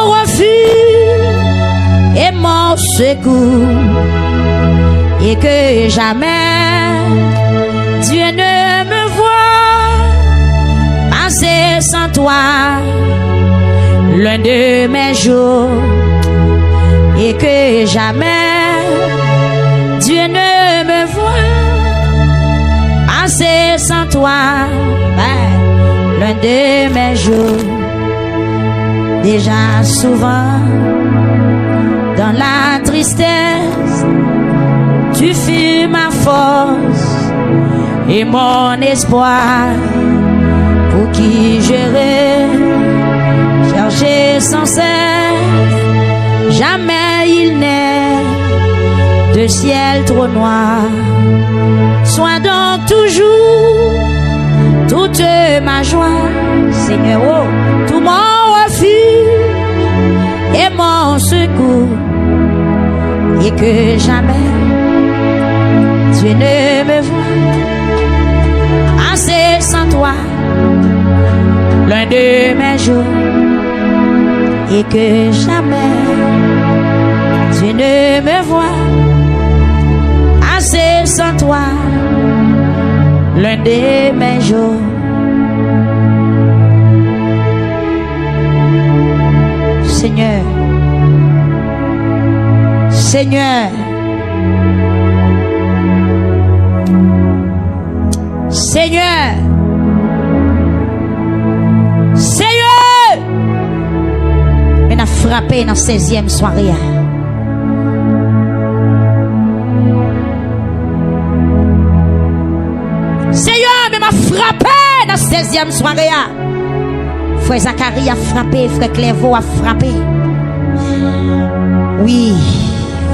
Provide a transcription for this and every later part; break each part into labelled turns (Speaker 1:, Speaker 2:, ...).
Speaker 1: refuge et mon secours, et que jamais Dieu ne me voit passer sans toi l'un de mes jours, et que jamais Dieu ne me voit passer sans toi l'un de mes jours. Déjà souvent dans la tristesse, tu fus ma force et mon espoir, pour qui j'irai chercher sans cesse. Jamais il n'est de ciel trop noir. Sois donc toujours toute ma joie, Seigneur, oh, tout mon refuge et mon secours, et que jamais Dieu ne me voit passer sans toi l'un de mes jours, et que jamais Dieu ne me voit passer sans toi l'un de mes jours. Seigneur, Seigneur, Seigneur, Seigneur, mais n'a frappé dans 16e soirée. Seigneur, mais m'a frappé dans 16e soirée. Frère Zacharie a frappé, frère Clévo a frappé. Oui,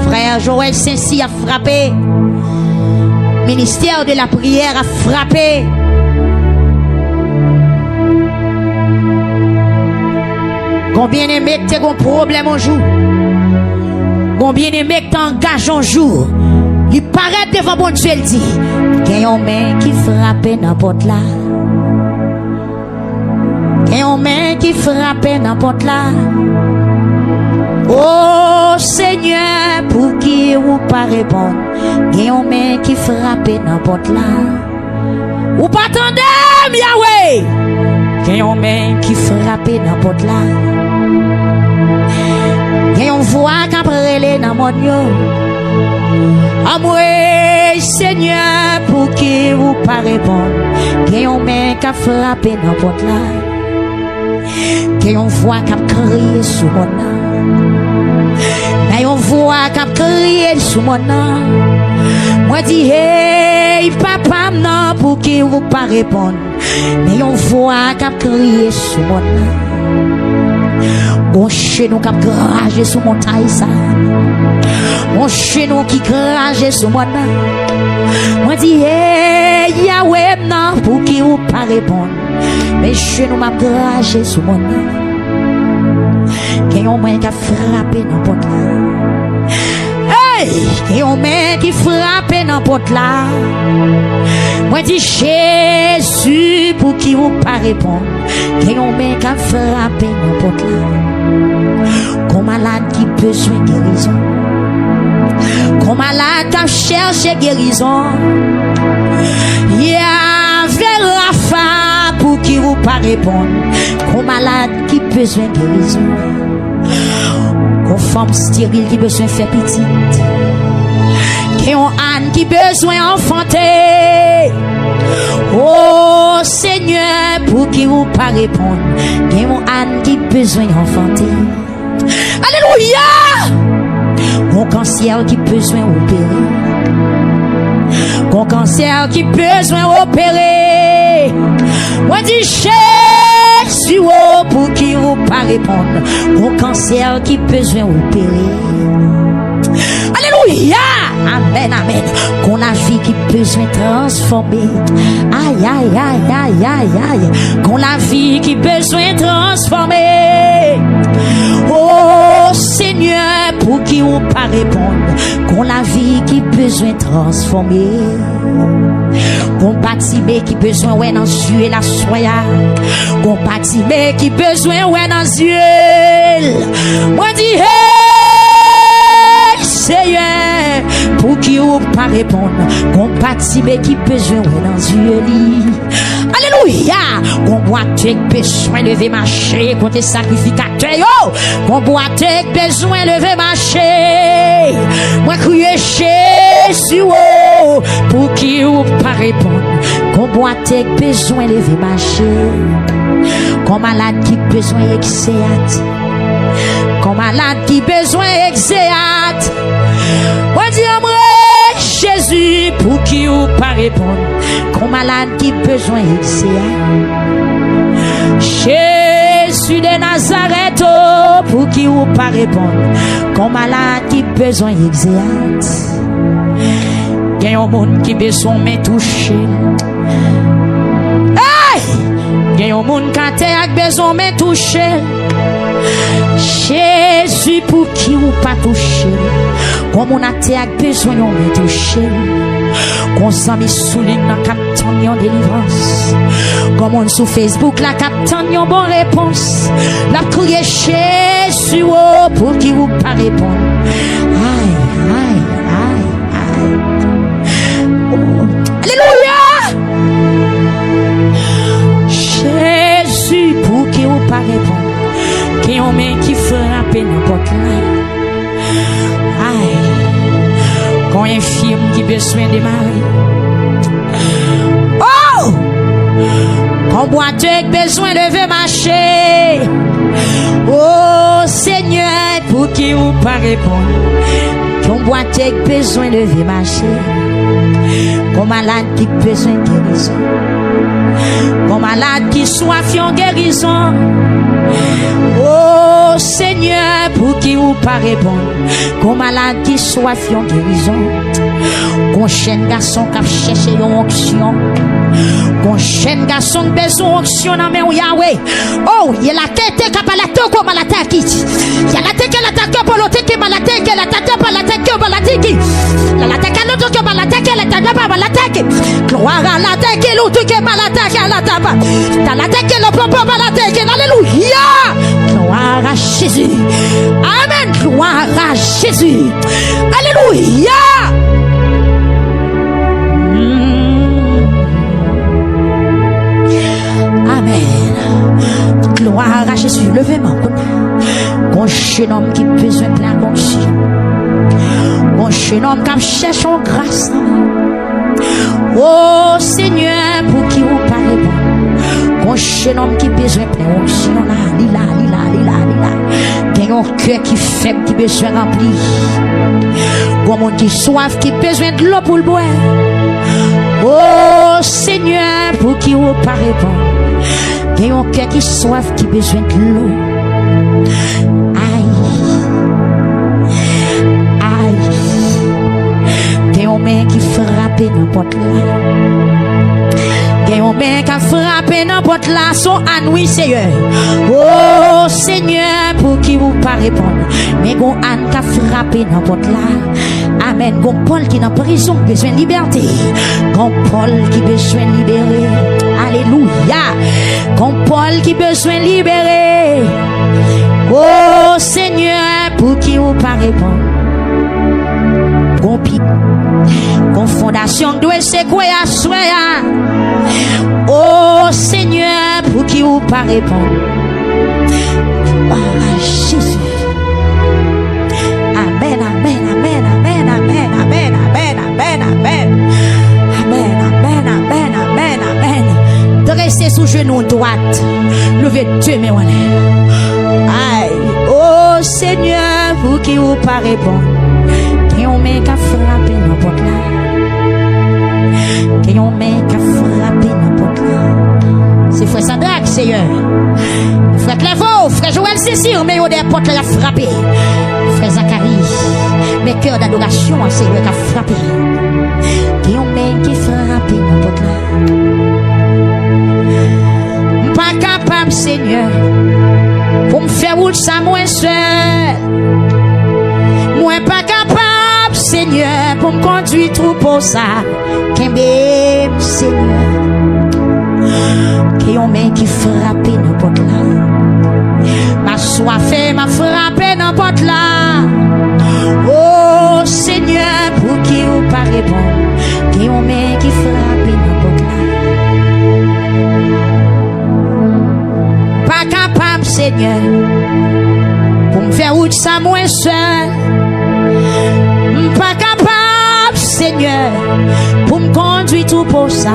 Speaker 1: frère Joël Saint-Cy a frappé. Ministère de la prière a frappé. Combien de mecs t'ont un problème un jour? Combien de mecs t'engagent un jour? Il paraît devant bon Dieu, il dit, qu'il y a un mec qui frappe n'importe là. Qu'il y a un mec qui frappe n'importe là. Oh Seigneur, pour qui vous pas répondre? Qu'il y a un mec qui frappe n'importe là. Ou pas attendez, Yahweh? Qu'il y a un mec qui frappe n'importe là. Qu'il y a une voix qui a brûlé dans mon Dieu. Ah moi, Seigneur, pour qui vous pas répondre? Qu'il y a un mec qui a frappé n'importe là. Qu'il y a une voix qui a crié sous mon nom. Qu'il y a une voix qui a crié sous mon nom. Moi dis, hey, papa, non, pour qui vous pas répondre? Mais il y a une voix qui a crié sous mon nom. Mon chenou qui a gragé sous mon taille ça. Mon chenou qui gragé sous mon nom. Moi dis, hey, Yahweh, non, pour qui vous pas répondre? Mais chenou m'a gragé sous mon nom. Qu'il y a un mec qui a frappé n'importe là. Hey, qu'il y a un mec qui frappe n'importe là. Moi dis, Jésus, pour qui vous pas répondre? Qu'il y a un mec qui a frappé n'importe là. Qu'on malade qui besoin de guérison. Qu'on malade qui a cherché guérison. Yahweh Rapha, pour qui vous pas répondre? Qu'on malade qui besoin de guérison. Qu'on femme stérile qui besoin faire petite. Qu'on âne qui besoin enfanter. Oh Seigneur, pour qui vous pas répondre? Qu'on âne qui besoin enfanter. Alléluia! Mon cancer qui besoin opérer. Mon cancer qui besoin opérer. Moi dis Jésus, oh, pour qui vous pas répondre? Mon cancer qui besoin opérer. Alléluia! Amen, amen. Qu'on a vie qui besoin transformer. Aïe, aïe, aïe, aïe, aïe, aïe. Qu'on a vie qui besoin transformer. Oh Seigneur, pour qui on pas répondre? Qu'on la vie qui besoin transformer. Qu'on bâtiment qui besoin ouais dans yeux et la soya. Qu'on bâtiment qui besoin ouais dans yeux. répondre. Compatible qui besoin dans Dieu lit. Alléluia. Comboiter besoin lever marcher côté sacrificateur yo. Comboiter besoin lever marcher. Moi crier Jésus oh, pour qui ou pas répondre. Comboiter besoin lever marcher. Comme malade qui besoin exéat. Comme malade qui besoin exéat. Moi dis moi Jésus pour qui ou pas répondre. Comme malade qui besoin exéat. Jésus de Nazareth oh, pour qui ou pas répondre. Comme malade qui besoin exéat. Il y a un monde qui besoin me toucher. Hey! Il y a un monde qui a besoin me toucher. Jésus pour qui ou pas toucher. Comme on a besoin de me toucher. Comme ça me souligne dans captant en délivrance. Comme on sur Facebook la captant en bonne réponse. La crier Jésus oh, pour qui ou pas répondre. Aïe, aïe, aïe, aïe. Alléluia. Jésus pour qui ou pas répondre. Qui on met qui frappe n'importe là. Aïe. Quand un film qui besoin de démarrer. Oh! Quand boiteux besoin de lever marcher. Oh Seigneur pour qui ou pas répondre. Quand boiteux besoin de lever marcher. Comme malade qui besoin de guérison. Comme malade qui soif en guérison. Oh Seigneur pour qui ou pas répondre. Comme malade qui soif en guérison. Qu'on chaîne garçon qui cherche une onction. Qu'on chaîne garçon qui besoin onction dans mes Yahweh. Oh il y a la tête qui a la tête comme la tête qui. Il y a la tête qui a la tête pour l'autre qui m'a la tête qui a la tête pour la tête qui a la tête qui. La tête qui a l'autre qui m'a la tête qui a la tête pour la tête qui. Gloire à la tête qui l'autre qui m'a la tête qui a la tête. T'as la tête qui le papa m'a la tête qui. Alléluia. Gloire à Jésus. Amen. Gloire à Jésus. Alléluia. Amen. Gloire à Jésus. Levez-moi. Mon jeune homme qui besoin plein d'onction. Mon jeune homme qui cherche en grâce. Oh Seigneur, pour qui vous parlez bon. Mon jeune homme qui besoin plein d'onction. Lila. Il y a un cœur qui faible, qui besoin rempli. Pour mon qui soif, qui besoin de l'eau pour le boire. Oh Seigneur, pour qui vous parlez bon. Il y a un cœur qui soif, qui besoin de l'eau. Aïe. Il y a un mec qui frappe n'importe là. Il y a un mec qui frappe n'importe là. Son ennui, Seigneur. Oh Seigneur, pour qui vous pas répondre. Mais il y a un qui frappe n'importe là. Amen. Il y a Paul qui est en prison, besoin de liberté. Il y a Paul qui besoin de libérer. Alléluia. Il y a Paul qui besoin de libérer. Oh Seigneur, pour qui vous pas répondre. Confondation doit se quoi à soya. Oh Seigneur, pour qui vous pas répondre. Oh Jésus. Amen, amen, amen, amen, amen, amen, amen, amen, amen. Amen, amen, amen, amen, amen. Dressez sous genou droite. Levez deux mains en l'air. Aïe. Oh Seigneur, pour qui vous pas répondre. Qui on met qu'à frapper n'importe là. Qui on met qu'à frapper n'importe là. C'est frère Sadrach, Seigneur. Frère Clévo, frère Joël Cécile, mais au des portes là frappé. Frère Zacharie, mes cœurs d'adoration, Seigneur, qui a frappé. Qui on met qui frappe n'importe là. Pas capable, Seigneur, pour me faire route ça moi seul. Moi pas capable, Seigneur, pour me conduire tout pour ça. Qu'un bébé, Seigneur, qui on met qui frappe n'importe là. Ma soif m'a frappé n'importe là. Oh Seigneur, pour qui vous pas répondre. Seigneur, pour me faire route ça moins seul. Pas capable, Seigneur, pour me conduire tout pour ça.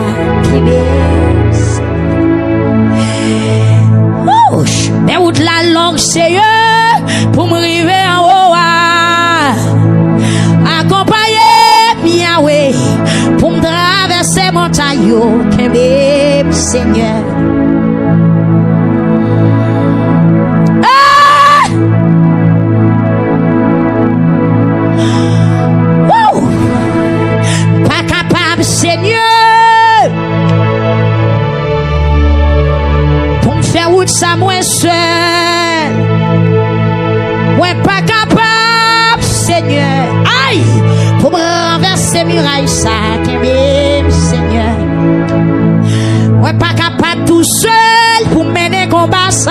Speaker 1: Mais route la longue, Seigneur, pour me arriver en haut. Accompagner Yahweh pour me traverser montagne, Seigneur. Pas capable, Seigneur, pour me faire route ça moins seul. Ouais, pas capable, Seigneur, aïe, pour me renverser muraille ça, Seigneur. Ouais, pas capable tout seul pour mener combat ça.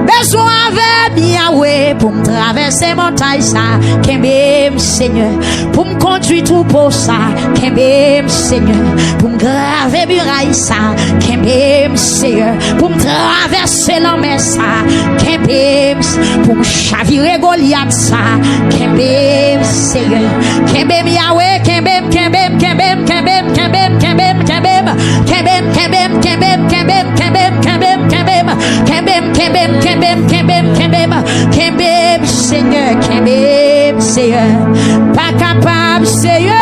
Speaker 1: Besoin avec Yahweh pour me traverser montagne ça, Seigneur. Pour me conduire tout pour ça, Seigneur. Pour me graver muraille ça, Seigneur. Pour me traverser l'homme ça, pour me chavirer Goliath ça, Seigneur. Yahweh, Seigneur, pas capable, Seigneur,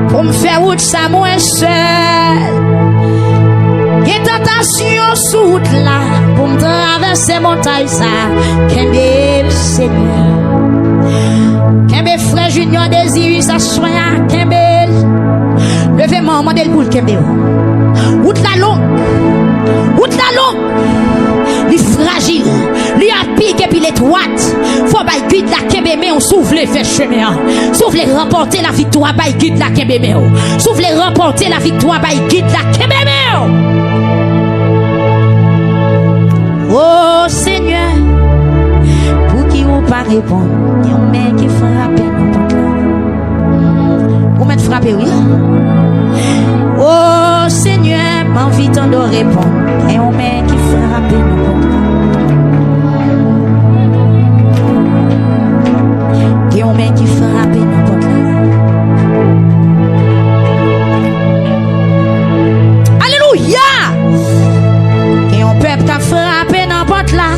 Speaker 1: pour me faire route ça moins seul. Y'a tentation sous route là pour me traverser montagne ça, Seigneur. Kembe frère Junior désire ça soin, Kembe levez moi modèle pour Kembe. Route la longue, il fragile, lui a piqué puis l'étroite. Faut bailler guide la Kembe mais on s'ouvre les fait chemin. S'ouvre les remporter la victoire bailler guide la Kembe mais s'ouvre les remporter la victoire bailler guide la Kembe mais. Oh Seigneur, pour qui vous pas répondre, il y a un mec qui frappe n'importe là. Vous m'êtes frappé, oui? Oh Seigneur, m'envie tant de répondre, il y a un mec qui frappe n'importe là. Il y a un mec qui frappe n'importe là. Alléluia! Il y a un peuple qui a frappé n'importe là.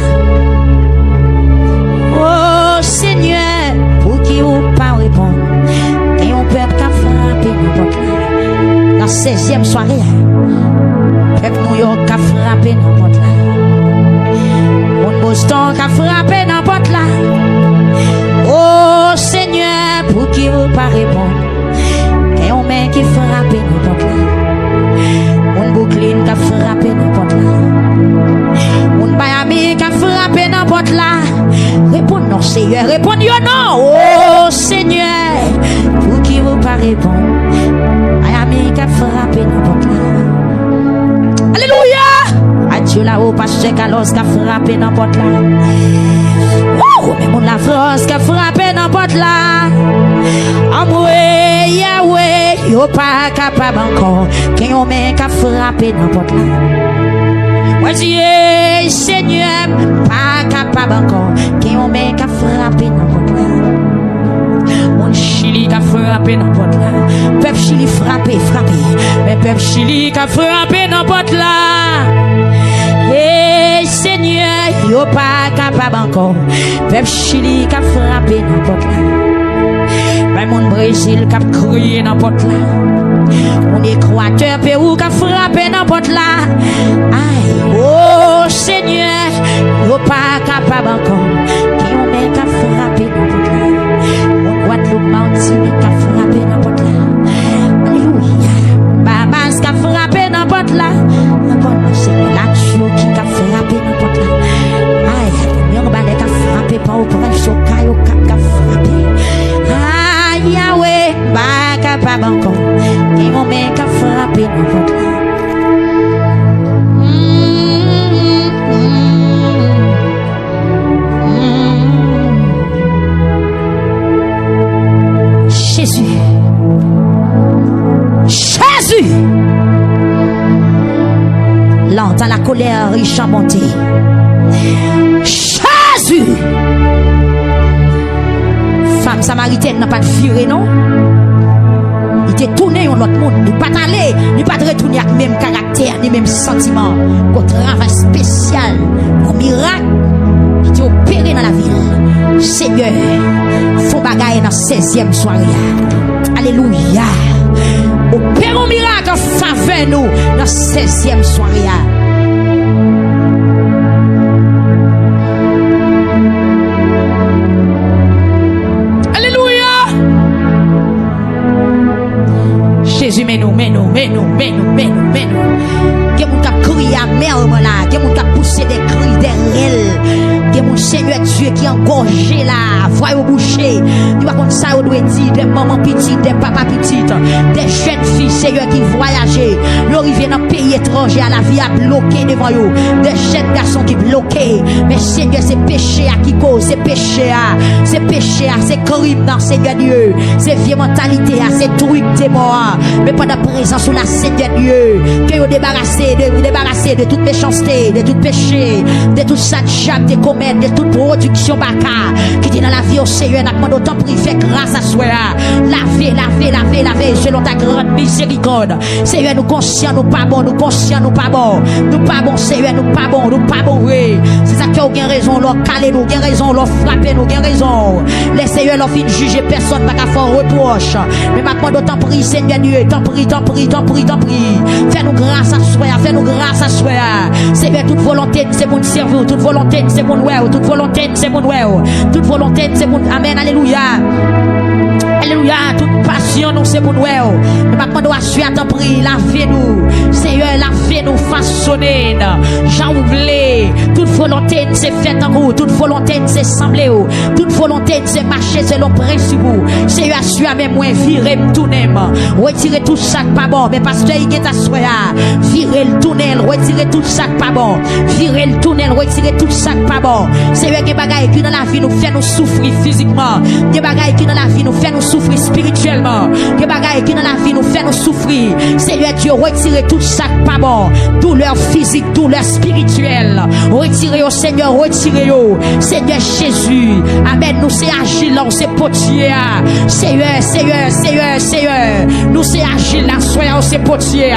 Speaker 1: Oh Seigneur, pour qui vous pas répondre, et on peut pas frapper n'importe là. La 16e soirée, peuple New York a frappé n'importe là. Mon Boston a frappé n'importe là. Oh Seigneur, pour qui vous pas répondre, et on met qui frappé n'importe là. Mon Brooklyn a frappé n'importe là. Mon Miami a frappé n'importe là. Réponds non Seigneur, réponds non. Oh Seigneur, pour qui vous pas répondre, Miami a frappé n'importe là. Alléluia. Adieu là-haut, pasteur Carlos qui a frappé n'importe là. Wow, mais mon la France qui a frappé n'importe là. Amoué, Yahweh, yo pas capable encore. Qui yon mec qui a frappé n'importe là. Voici Seigneur, pas capable encore. Qui yon mec qui a frappé n'importe là. Mon Chili qui a frappé n'importe là. Peuple Chili frappé. Mais peuple Chili qui a frappé n'importe là. Et Seigneur, yo pas capable encore. Peuple Chili qui a frappé n'importe là. Mais mon Brésil qui a crié n'importe là. Mon Équateur, Pérou qui a frappé n'importe là. Aïe, oh Seigneur, yo pas capable encore. Qui on met qui a frappé n'importe là. Mon Guadeloupe, Martinique qui a frappé n'importe là. Alléluia. Bahamas qui a frappé n'importe là. N'importe là, c'est la Tio qui a frappé n'importe là. Aïe, mon balai qui a frappé par au prince Sokayo qui a frappé. Aïe, Yahweh, pas capable encore. Qui mon mec a frappé n'importe là. Jésus. lente, à la colère riche en bonté. Jésus! Femme samaritaine n'a pas de viré, non? Il était tourné en l'autre monde. Il n'est pas allé, il n'est pas retourné avec le même caractère, ni même sentiment. Au travail spécial, au miracle, il était opéré dans la ville. Seigneur, faut bagaille dans 16e soirée. Alléluia. Opère un miracle en faveur nous dans 16e soirée. Jésus, mais nous. Que mon cap crier à mère, là. Que mon cap pousser des cris derrière. Que mon Seigneur Dieu qui engorgé là. Voyez au boucher. Tu vas comme ça, on doit dire des mamans petites, des papas petites, des jeunes filles, Seigneur, qui voyageaient. Ils arrivent dans un pays étranger à la vie à bloquer devant eux. Des jeunes garçons qui bloquent. Mais Seigneur, c'est péché à qui cause. C'est péché à. C'est péché à. C'est crime dans Seigneur Dieu. C'est vieille mentalité à. C'est truc des morts. Mais pas de présence sous la Seigneur Dieu. Que vous débarrassez de toute méchanceté, de tout péché, de tout satchap, de comètes, de toute production baka. Qui dit dans la vie au Seigneur, n'a demandé autant pour y faire grâce à soi. Lavez, selon ta grande miséricorde. Seigneur, nous conscients, nous pas bon, nous conscients, nous pas bon. Nous pas bon, Seigneur, nous pas bon, oui. C'est ça qui a bien raison, leur caler nous, bien raison, leur frapper nous, bien raison. Les Seigneur, leur fin de juger personne, pas qu'à faire reproche. Mais maintenant, d'autant prie, Seigneur Dieu, t'en prie. Fais-nous grâce à soi, Seigneur, toute volonté, c'est mon cerveau, toute volonté, c'est mon ouais, toute volonté, c'est mon ouais, toute volonté, c'est mon amen, alléluia. Alléluia, toute passion, nous, c'est mon ouais. Mais maintenant, nous assurer, t'en prie, lavez-nous. Seigneur, lavez-nous, façonnez. J'en voulais. Toute volonté, c'est fait en vous. Toute volonté, c'est semblé. Toute volonté, c'est marcher selon principe. Seigneur, assurer, même moi, virer, tourner. Retirer tout ça pas bon. Mais pasteur, il est à soi. Virer le tunnel, retirer tout ça pas bon. Virer le tunnel, retirer tout ça pas bon. Seigneur, des bagailles qui dans la vie nous fait nous souffrir physiquement. Des bagailles qui dans la vie nous fait nous souffrir spirituellement. Des bagailles qui dans la vie nous fait nous souffrir. Seigneur Dieu, retirez tout ça pas bon. Douleur physique, douleur spirituelle. Retirez au Seigneur, retirez-au. Seigneur Jésus. Amen. Nous c'est agile, on c'est potier. Seigneur. Nous c'est agile, là, soyons c'est potier.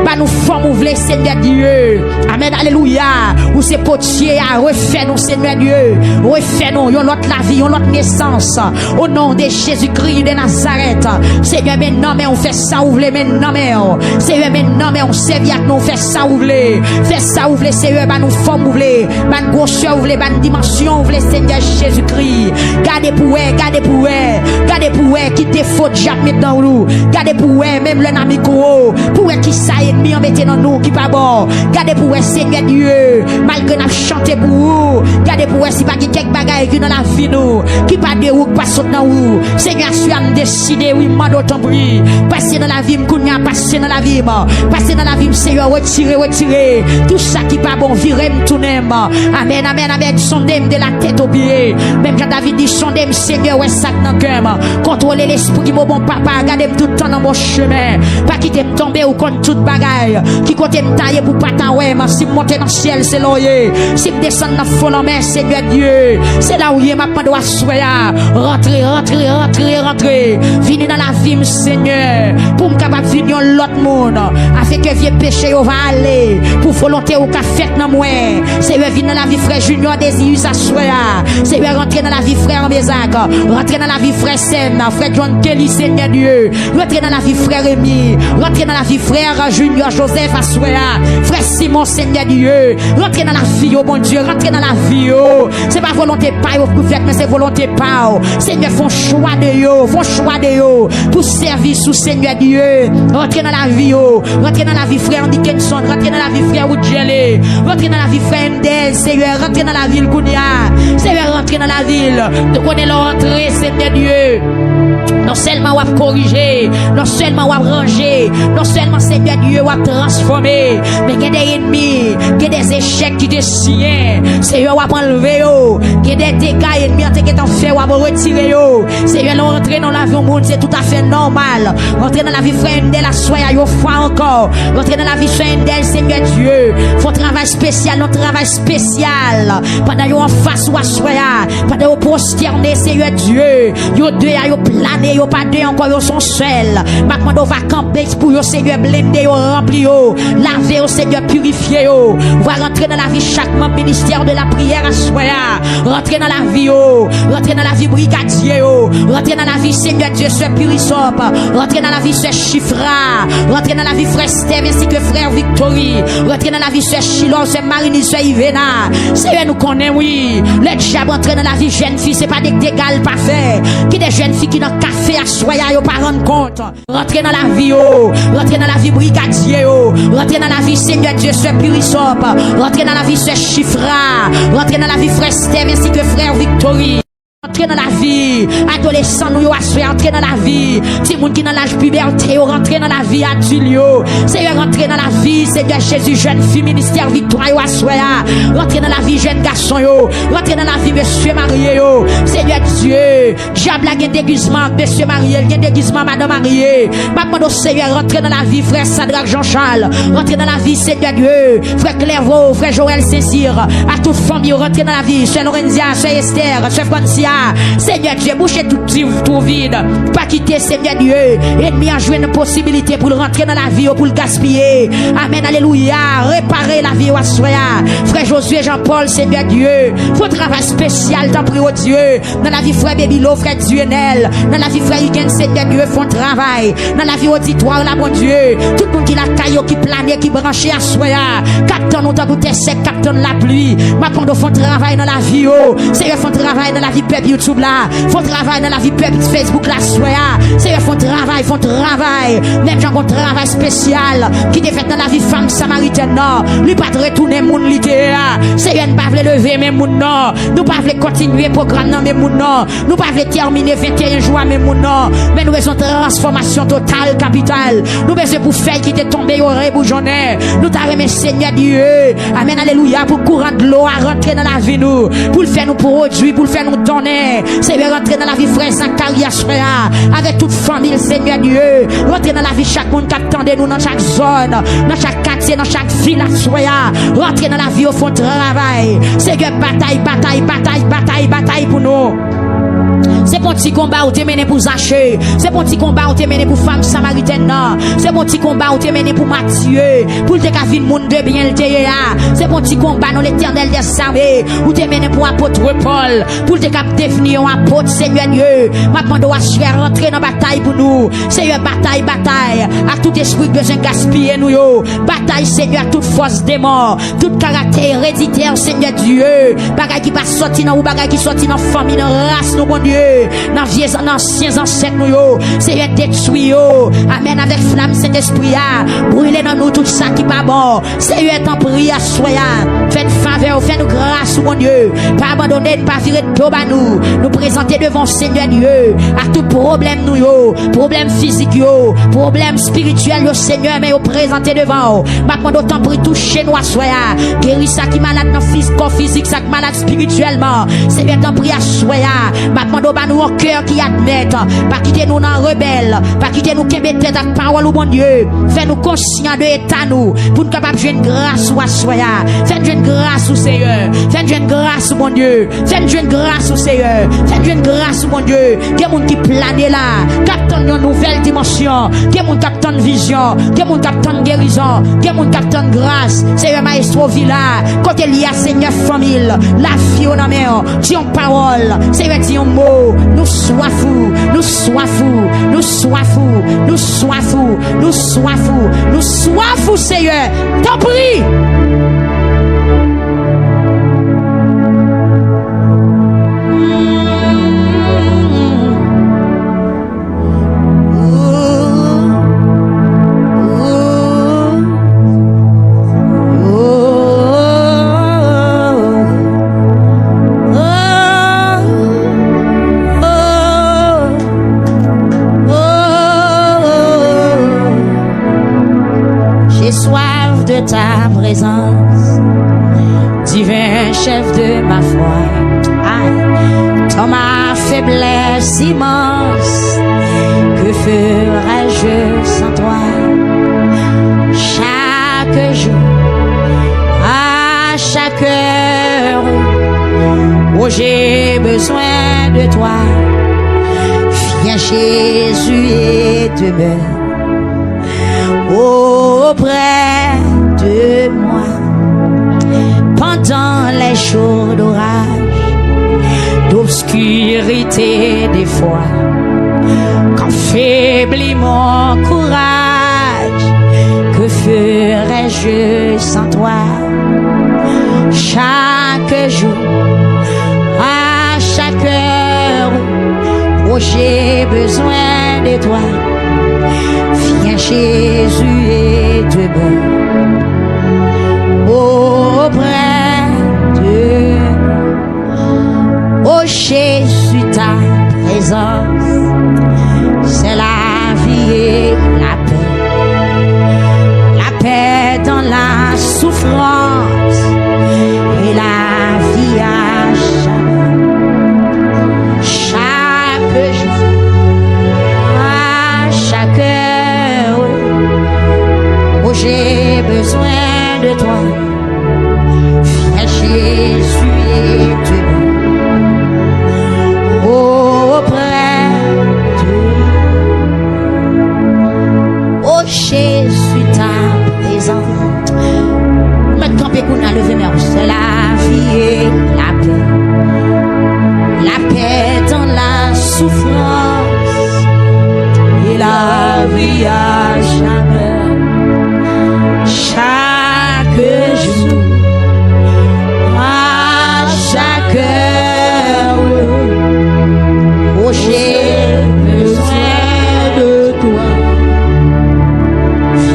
Speaker 1: Bah nous forme ouvrir, Seigneur Dieu. Amen. Alléluia. Ou c'est potier. Refais nous, Seigneur Dieu. Refais nous. Yon l'autre la vie, yon l'autre naissance. Au nom de Jésus-Christ de Nazareth. Seigneur, maintenant, mais on fait ça ouvrir, maintenant, mais on. Seigneur, maintenant, mais on sait bien que nous fait ça ouvrir. Fais ça ouvrir, Seigneur, bah nous forme ouvrir. Bah nous grosseur ouvrir, bah nous dimension ouvrir, Seigneur Jésus-Christ. Gardez pour qui te faut jamais dans nous. Gardez pour même le namico. Pour qui ça ennemi en mettant dans nous, qui pas bon. Gardez pour Seigneur Dieu. Malgré nous chanter pour vous. Gardez pour si pas quelques bagailles qui dans la vie nous. Qui pas de ou pas saute dans vous. Seigneur, je suis à me décider, oui, m'a d'autant bruit. Passer dans la vie, m'kounia, passer dans la vie, passer dans la vie, Seigneur, retirer. Tout ça qui pas bon, virer, m'tourner, amen, sondez-moi de la tête aux pieds. Même quand David dit, sondez-moi, Seigneur, ouais, sac dans le cœur. Contrôlez l'esprit, mon bon papa, gardez-moi tout le temps dans mon chemin. Pas quitter me tomber ou contre toute bagaille. Qui côté me tailler pour pas t'en ouais, si me monter dans le ciel, c'est l'oyer. Si me descendre dans le fond, en main, Seigneur Dieu. C'est là où il m'a pas droit à soya. Rentrez. Venez dans la vie, Seigneur. Pour me capable de venir l'autre monde. Afin que vieux péché, on va aller. Pour volonté ou qu'a fait dans moi. Seigneur, venez dans la vie, frère Junior, désir, ça soya. Seigneur, rentrez dans la vie, frère Mézac. Rentrez dans la vie, frère Sen. Frère John Kelly, Seigneur Dieu. Rentrez dans la vie, frère Rémi. Rentrez dans la vie, frère Junior Joseph, Assoya. Frère Simon, Seigneur Dieu. Rentrez dans la vie, oh mon Dieu. Rentrez dans la vie, oh. C'est pas volonté pas, vous pouvez mais c'est volonté pas. Seigneur, font choix de yo. Pour servir sous Seigneur Dieu. Rentrez dans la vie, oh. Rentrez dans la vie, frère Dickinson. Rentrez dans la vie, frère Woodjelly. Rentrez dans la vie, frère Mdel. Seigneur, rentrez dans la ville, Kounia. Seigneur, rentrez dans la ville. Nous connaissons l'entrée, Seigneur Dieu. Non seulement wap corriger, non seulement wap ranger, non seulement Seigneur Dieu wap transformer, mais il y a des ennemis, il y a des échecs qui te signent. Seigneur wap enlever yo, il y a des dégâts ennemis qui t'en fait wap retirer yo. Seigneur nous rentrer dans la vie au monde c'est tout à fait normal. Rentrer dans la vie frère de la soya yo foi encore. Rentrer dans la vie frère d'elle Seigneur Dieu. Faut travail spécial, non travail spécial. Pendant yo en face ou à soya, pendant yo prosterner Seigneur Dieu. Yo deux yo planer yo pas deux encore yo sont seuls. Maintenant on va camper pour yo Seigneur blender yo remplir yo, laver yo Seigneur purifier yo. Va rentrer dans la vie chaque membre ministère de la prière à soya. Rentrer dans la vie yo, rentrer dans la vie brigadier yo, rentrer dans la vie Seigneur Dieu ce Purisop, rentrer dans la vie ce Chifra, rentrer dans la vie frère Steve ainsi que frère Victory, rentrer dans la vie ce Chilon, ce Marini, ce Ivena. Seigneur nous connaît oui, le diable rentrer dans la vie jeune fille c'est pas des dégâts pas fait, qui des jeunes filles qui dans café à soya yo pas rendre compte. Rentrer dans la vie yo, rentrer dans la vie brigadier yo, rentrer dans la vie Seigneur Dieu ce Purisop, rentrer dans la vie ce Chifra, rentrer dans la vie frère Steve ainsi que frère Victory. Rentrer dans la vie, adolescent nous yo rentrer dans la vie, ti moun qui dans l'âge puberté yo rentrer dans la vie adulte, Seigneur rentrer dans la vie, Seigneur Jésus jeune fille ministère victoire yo assoya, rentrer dans la vie jeune garçon yo, rentrer dans la vie monsieur marié yo, Seigneur Dieu, diable a gen déguisement monsieur marié, gen déguisement madame mariée, maintenant Seigneur rentrer dans la vie frère Sadrach Jean-Charles, rentrer dans la vie Seigneur Dieu, frère Clairvaux, frère Joël Césir, à toute famille rentrer dans la vie, sœur Lorenzia, sœur Esther, sœur Francia. Seigneur Dieu, bouchez tout vide. Pas quitter, Seigneur Dieu. Ennemi a joué une possibilité pour le rentrer dans la vie ou pour le gaspiller. Amen, alléluia. Réparer la vie au soya. Frère Josué, Jean-Paul, Seigneur Dieu. Faut travail spécial, t'en prie au Dieu. Dans la vie, frère Bébilo, frère Duenel. Dans la vie, frère Huguin, Seigneur Dieu, font travail. Dans la vie auditoire, là, mon Dieu. Tout le monde qui la caillou, qui plane, qui branche à soya. Captain, on t'a goûté sec, captain la pluie. Maintenant, on font travail dans la vie, oh. Seigneur, font travail dans la vie, peuple YouTube là. Font travail dans la vie, peuple Facebook là, soya. Seigneur, font travail. Même gens ont travail spécial qui est fait dans la vie femme samaritaine, non. Lui pas de retourner moun littéraire. Seigneur, nous pas voulons lever même moun, non. Nous pas voulons continuer le programme, non, même moun, non. Nous pas voulons terminer 21 jours, même moun, non. Mais nous besoin de transformation totale, capitale. Nous besoin pour faire qui t'est tombé au reboujonné. Nous t'arrêtons, Seigneur Dieu. Amen, alléluia, pour courant de l'eau à rentrer dans la vie, nous. Pour le faire nous produire, pour le faire nous donner. Seigneur, rentrer dans la vie, frère Zacharias, frère. Avec toute famille, Seigneur Dieu. Rentrer dans la vie, chaque monde qui attendait nous dans chaque zone, dans chaque quartier, dans chaque ville, soya. Rentrer dans la vie au fond de travail. Seigneur, bataille pour nous. C'est pour petit combat où t'es mené pour Zaché. C'est pour petit combat où t'es mené pour femme samaritaine. C'est pour petit combat où t'es mené pour Mathieu. Pour te faire une monde de bien le TEA. C'est pour petit combat dans l'éternel des armées. Où t'es mené pour apôtre Paul. Pour te faire devenir un apôtre, Seigneur Dieu. Maintenant, on doit rentrer dans la bataille pour nous. Seigneur, bataille. À tout esprit que besoin gaspiller nous. Bataille, Seigneur, toute force des morts. Tout caractère héréditaire, Seigneur Dieu. Bagaille qui va sortir dans ou bagaille qui sortir dans la famille, dans la race, nous, mon Dieu. Dans vieux anciens ancêtres nous yo, Seigneur détruit yo. Amen, avec flamme cet esprit a brûler dans nous tout ça qui pas bon. Seigneur t'en prie à soya. Faites faveur, faites nous grâce mon Dieu. Pas abandonner, pas virer de dos à nous. Nous présenter devant Seigneur Dieu à tout problème nous yo, problème physique yo, problème spirituel yo Seigneur, mais yo présenter devant. Maintenant t'en prie toucher nous à soya. Guéris ça qui malade dans corps physique, ça qui malade spirituellement. Seigneur t'en prie à soya. Maintenant nous un cœur qui admet, pas quitter nous dans rebelle, pas quitter nous qui mettent avec parole au bon Dieu. Fais-nous conscients de l'état nous, pour nous capables de jouer une grâce ou à soya. Fais-nous jouer une grâce au Seigneur. Fais-nous jouer une grâce au bon Dieu. Fais-nous jouer une grâce au Seigneur. Fais-nous jouer une grâce au bon Dieu. Qui est monde qui plane là, capte une nouvelle dimension. Qui est monde qui capte une vision. Qui est monde qui capte une guérison. Qui est monde qui capte une grâce. Seigneur Maestro Villa, côté lié à Seigneur famille, la vie au nom, dis une parole. Seigneur dis un mot. Nous soifous, Seigneur. T'en prie. présence, divin chef de ma foi. Aïe, dans ma faiblesse immense, que ferais-je sans toi? Chaque jour, à chaque heure, oh j'ai besoin de toi. Viens Jésus et demeure auprès de moi pendant les jours d'orage, d'obscurité des fois, quand faiblit mon courage. Que ferais-je sans toi? Chaque jour, à chaque heure, oh j'ai besoin de toi. Viens Jésus et demeure auprès de moi. Oh Jésus, ta présence, c'est la vie et la paix. La paix dans la souffrance et la vie à jamais. Chaque jour, à chaque heure, oh j'ai besoin de toi. Viens Jésus et demeure auprès de moi. Oh Jésus, ta présence. Maintenant, qu'on a levé mes mains, c'est la vie et la paix. La paix dans la souffrance et la vie à jamais. Chaque jour, à chaque heure, oh j'ai besoin de toi.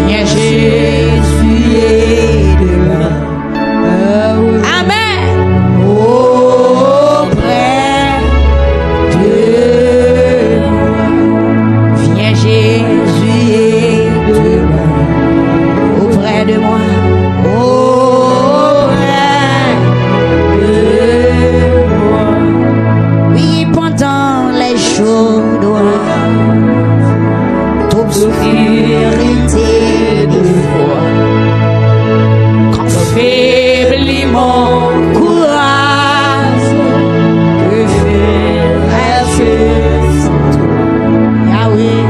Speaker 1: Viens Jésus et demeure. Amen. Auprès de moi. Viens Jésus et demeure auprès de moi. Auprès de moi. Oui, pendant les jours d'orage, d'obscurité de foi, quand faiblit mon courage, que ferais-je sans toi? Yahweh,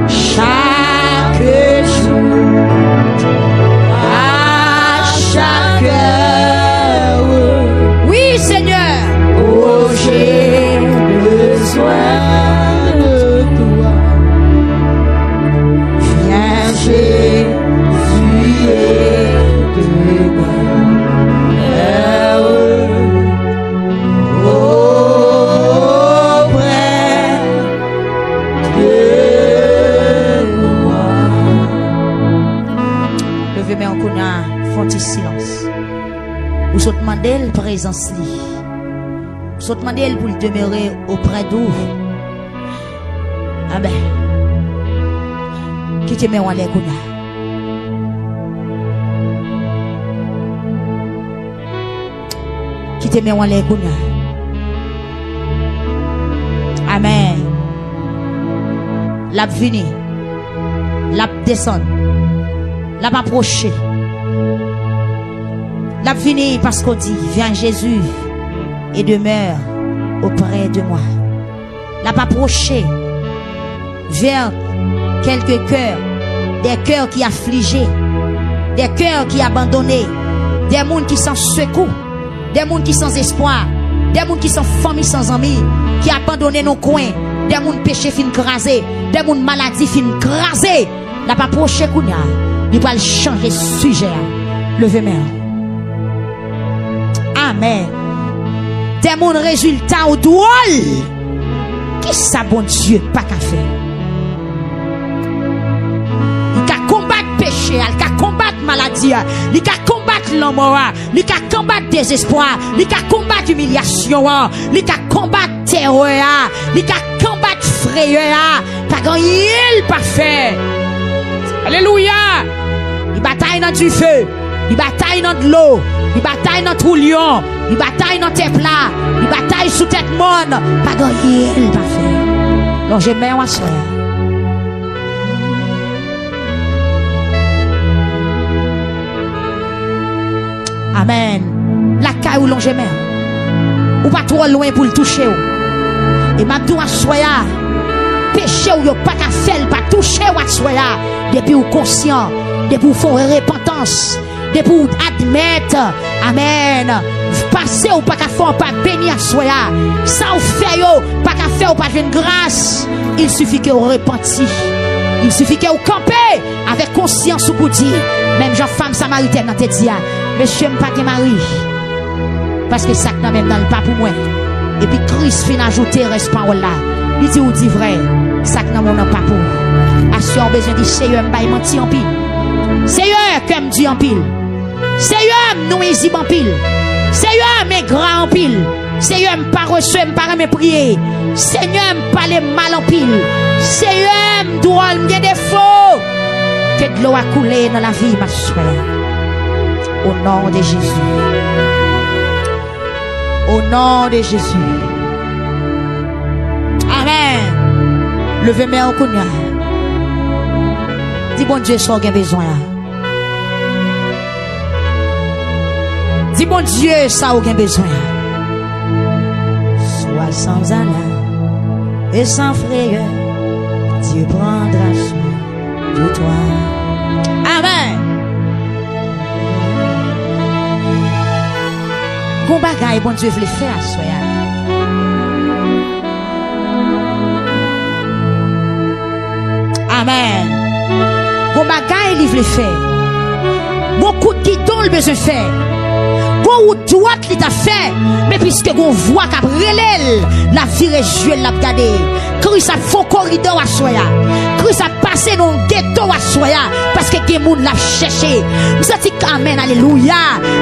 Speaker 1: chaque jour, à chaque heure, oui Seigneur, oh j'ai besoin de toi. Viens Jésus et demeure auprès de moi. Levez-moi en connaît, font silence. Vous sautez demander la présence li. Vous sautez demander pour demeurer auprès d'eux. Amen. Qui te met en l'air connaît. Qui te met en l'air connaît. Amen. L'a vini. L'a descend. L'a approché. L'a vini parce qu'on dit viens Jésus et demeure auprès de moi. L'a approché vers quelques cœurs, des cœurs qui affligés, des cœurs qui abandonnés, des mondes qui sont secours, des mondes qui sans espoir, des mondes qui sont familles sans amis, qui abandonnent nos coins, des mondes péchés fin crasés, des mondes maladies fin crasés. N'a pas approché Kounia, il va changer sujet. Levez-moi. Amen. Des mondes résultats au drôle. Qui ça bon Dieu pas qu'à faire? Il a combattre péché, il a combattre maladie, il a combattre l'amour, il a combattre désespoir, il a combattre humiliation, il a combattre terreur, il a combattre frayeur. Pas grand il pas fait. Alléluia. Il bataille dans du feu. il bataille dans de l'eau, il bataille dans tout lion, il bataille dans tes plats, il bataille sous tête monde, pas gagner, il pas fait. Donc je mets un soir. Amen. La caille où l'on j'aime. Ou pas trop loin pour le toucher. Et m'a dit à soya, péché ou yo pas qu'à faire, pas toucher à soya. Depuis ou conscient, depuis ou font repentance, depuis ou admettre, amen. Passer ou pas qu'à faire, pas bénir à soya. Ça ou fait yo, pas qu'à faire ou pas une grâce. Il suffit que vous repentiez. Il suffit que vous campez avec conscience ou pour dire, même jeune femme samaritaine dans tes dia, monsieur m'pas de mari. Parce que ça n'a même dans le pas pour moi. Et puis Christ fin ajouter reste parole là. Il dit ou dit vrai, ça n'a mon pas pour. Assure besoin de Seigneur m'baille menti en pile. Seigneur comme Dieu en pile. Seigneur nuisible en pile. Seigneur mes grands en pile. Seigneur m'pas reçu, m'pas me prier. Seigneur m'pas les mal en pile. Seigneur m'doit m'y défaut. Que de l'eau a coulé dans la vie ma soeur. Au nom de Jésus. Au nom de Jésus. Amen. Levez-moi en kounya. Dis bon Dieu, ça a besoin. Dis bon Dieu, ça a besoin. Sois sans alarme et sans frayeur. Dieu prendra soin de toi. Amen. Bon bagay, bon Dieu voulait faire, soya. Amen. Bon bagay, il voulait faire. Beaucoup de guidons, le besoin de faire. Bon ou droite, il t'a fait. Mais puisque vous voit qu'à brûler, la vie réjouie, l'a regardé. Christ a fait corridor à soya. Christ a passé dans le ghetto à soya. Parce que les gens l'a cherché. Vous êtes amen, alléluia.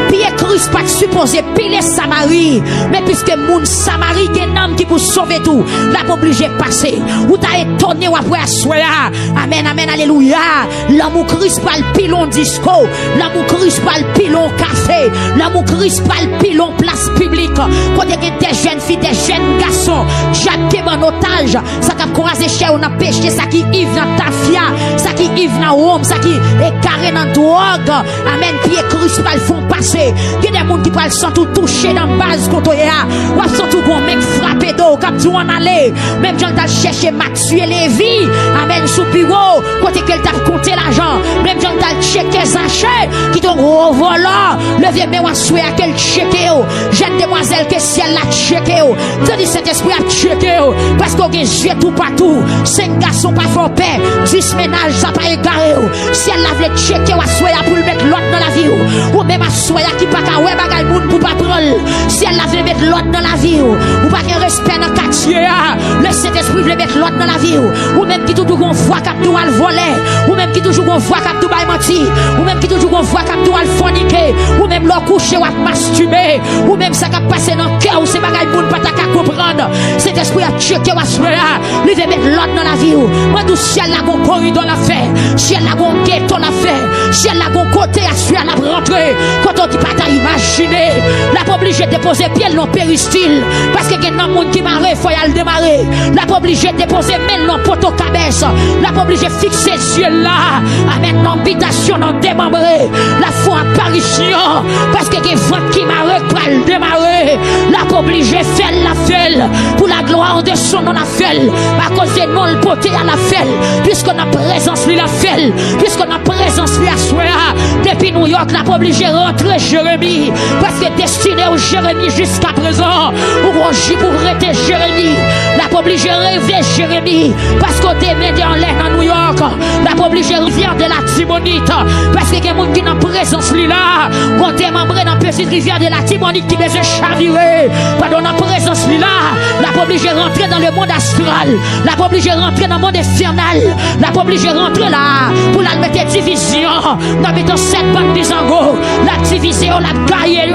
Speaker 1: Puis Christ pas supposé piler Samarie. Mais puisque moun Samarie, il y a un homme qui pour sauver tout. L'a pas obligé de passer. Ou t'as étonné après à soya. Amen, amen, alléluia. L'amour Christ pas le pilon disco. L'amour Christ pas le pilon café. L'amour Christ pas le pilon place publique. Quand il y a des jeunes filles, des jeunes garçons, j'attends en otage. Ça qui a croisé chez on a péché, ça qui yves dans tafia, ça qui yves dans Rome, ça qui est carré dans drogue. Amen. Puis Christ pas le font passer. Il y a des gens qui parlent sans tout toucher dans base quand on est là. Ou sans tout bon mec frappé d'eau, comme tu en aller. Même gens t'a cherché Mathieu Lévy. Amen. Sous bureau, côté qu'elle t'a compté l'argent. Même gens t'a checké Zaché, qui t'ont gros volant. Levez mes oies souhait à quel checké. Jeune demoiselle que ciel l'a checké. Tandis cet esprit a checké. Parce qu'on a joué tout partout. 5 garçons pas fort paix. 10 ménages ça pas égaré. Si elle l'a voulu checker ou soya pour mettre l'autre dans la vie. Ou même à soya qui pas qu'à ouais bagay moun pour pas prendre. Si elle l'a voulu mettre l'autre dans la vie. Ou pas qu'un respect dans quartier. Le Saint-Esprit veut mettre l'autre dans la vie. Ou même qui toujours qu'on voit qu'à tout al voler. Ou même qui toujours qu'on voit qu'à tout bail menti. Ou même qui toujours qu'on voit qu'à tout al forniquer. Ou même leur coucher ou à masturber. Ou même ça qui passer dans le cœur ou c'est bagay moun pas qu'à comprendre. Cet esprit a checké ou soya. Lui veut mettre l'autre dans la vie. Moi tout ciel là gon corridor la fait. Ciel là gon ghetto la fait. Ciel là gon côté à suer la rentrer. Quand on dit pas t'as imaginé, la pas obligé de déposer pied non péristyle parce que gen nan monde qui marre faut y aller démarrer. La pas obligé de déposer main non poto cabesse. La pas obligé fixer ciel là. Amen non habitation non démembré. La foi apparition parce que gen vent qui marre pour le démarrer. La pas obligé faire la fête pour la gloire de son nom la fête. À cause de non le poté à la fête puisqu'on a présence lui la fête puisqu'on a présence lui à soi. Depuis New York, la pas obligé rentrer Jérémie. Parce que destiné au Jérémie jusqu'à présent. Ou on j'y pour arrêter Jérémie. La pas obligé rêver Jérémie. Parce qu'on t'est mis en l'air dans New York. La pas obligé rivière de la Timonite. Parce que y a des gens qui ont présence là. On t'est membré dans la petite rivière de la Timonite qui les a chavirés. Pendant la présence là. La pas obligé rentrer dans le monde astral. La pas obligé rentrer dans le monde infernal. La pas obligé rentrer là. Pour la mettre division. Dans mettant 7 bandes des angos. La division, la gaille,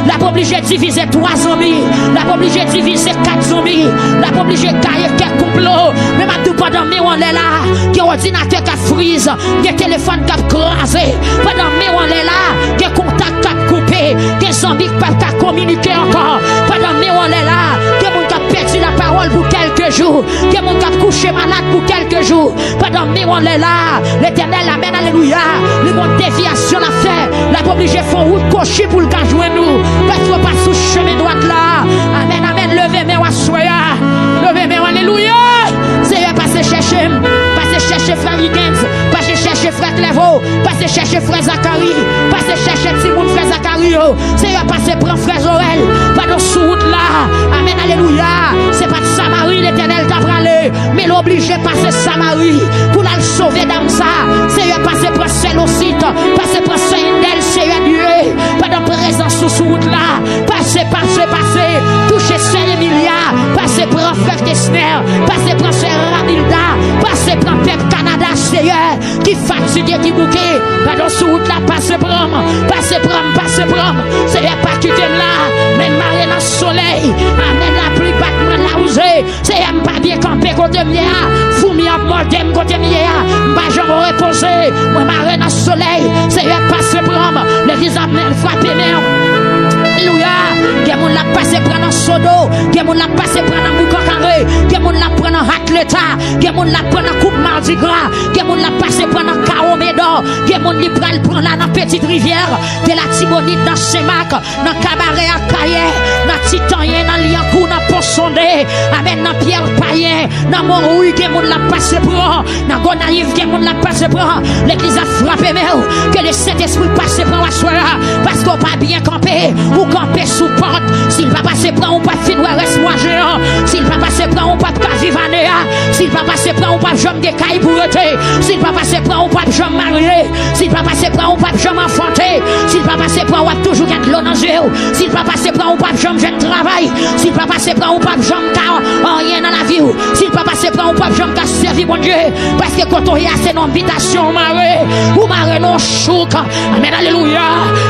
Speaker 1: la pas obligé de diviser 3 zombies. La pas obligé de diviser 4 zombies. La pas obligé de gailler 4 complots. Même à tout pendant que on est là, il y a ordinateur qui frise, il y a téléphone qui crasé. Pendant que on est là, il y a contact qui coupé, il y a zombies qui peuvent communiquer encore. Pendant que on est là, il y a monde qui a perdu la parole pour quelques jours, il y a monde qui a couché malade pour quelques jours. Pendant que on est là, l'Éternel amène, alléluia, les bonnes déviations à faire, la obligé de faire route cocher pour le cas jouer nous, parce qu'on passe sous chemin droit là. Amen, amen, levez mes soya, levez mes alléluia. Seigneur, passez chercher frère Higgins, passez chercher frère Clévo, passez chercher frère Zacharie, passez chercher Timoun frère Zacharie. Seigneur, passez prendre frère Zorel, pas dans sous route là. Amen, alléluia. C'est pas de Samarie l'Éternel t'a parlé, mais l'obligé passer Samarie pour la sauver dans ça. Seigneur, passez prendre Célocite, passez prendre Saint-Indel, Seigneur Dieu, pas dans présence sous route là. Passez, touchez Saint-Emilia, passez prendre frère Kessner, passez prendre frère Ramilda, passez prendre peuple Canada, Seigneur, qui fatigué, qui bouquet, pas dans sous route là, passez prendre, Seigneur, pas quitter là, mais marrer dans le soleil, amen, la pluie, battement la rosée, Seigneur, pas bien camper côté mien, fourmi à mordem côté mien, pas jamais reposer, moi marrer dans le soleil, Seigneur, passez prendre, l'église a frappé merde. Alléluia. Qui moun la passé prendre Sodo, qui moun la passé prendre Boucacaré, qui moun la prendre Atleta, qui moun la prendre Coupe Mardi Gras, qui moun la passé prendre Kaomédor, qui moun li pral prendre là dans petite rivière, de la Timonite dans Semac, dans Cabaret à Caillet, dans Titanien, dans Liancourt, dans Pont-Sondé, amen, dans Pierre Payen, dans Montrouille, qui moun la passé prendre, dans Gonaïve, qui moun la passé prendre, l'église a frappé mais que le Saint-Esprit passe prendre à soi parce qu'on pas bien camper. Ou camper sous porte, s'il va passer prend ou pas finir reste moi géant, s'il va passer prend ou pas vivre anéa, s'il va passer prend ou pas jambe des cailles pour ôter, s'il va passer prend ou pas jambe marié, s'il va passer prend ou pas jambe enfanté, s'il va passer prend ou pas toujours être l'eau dans yeux, s'il va passer prend ou pas jambe jeune travail, s'il va passer prend ou pas jambe car rien dans la vie, s'il va passer prend ou pas jambe car servir mon Dieu, parce que quand on y a c'est une invitation marée, ou marée non chouk, amen, alléluia,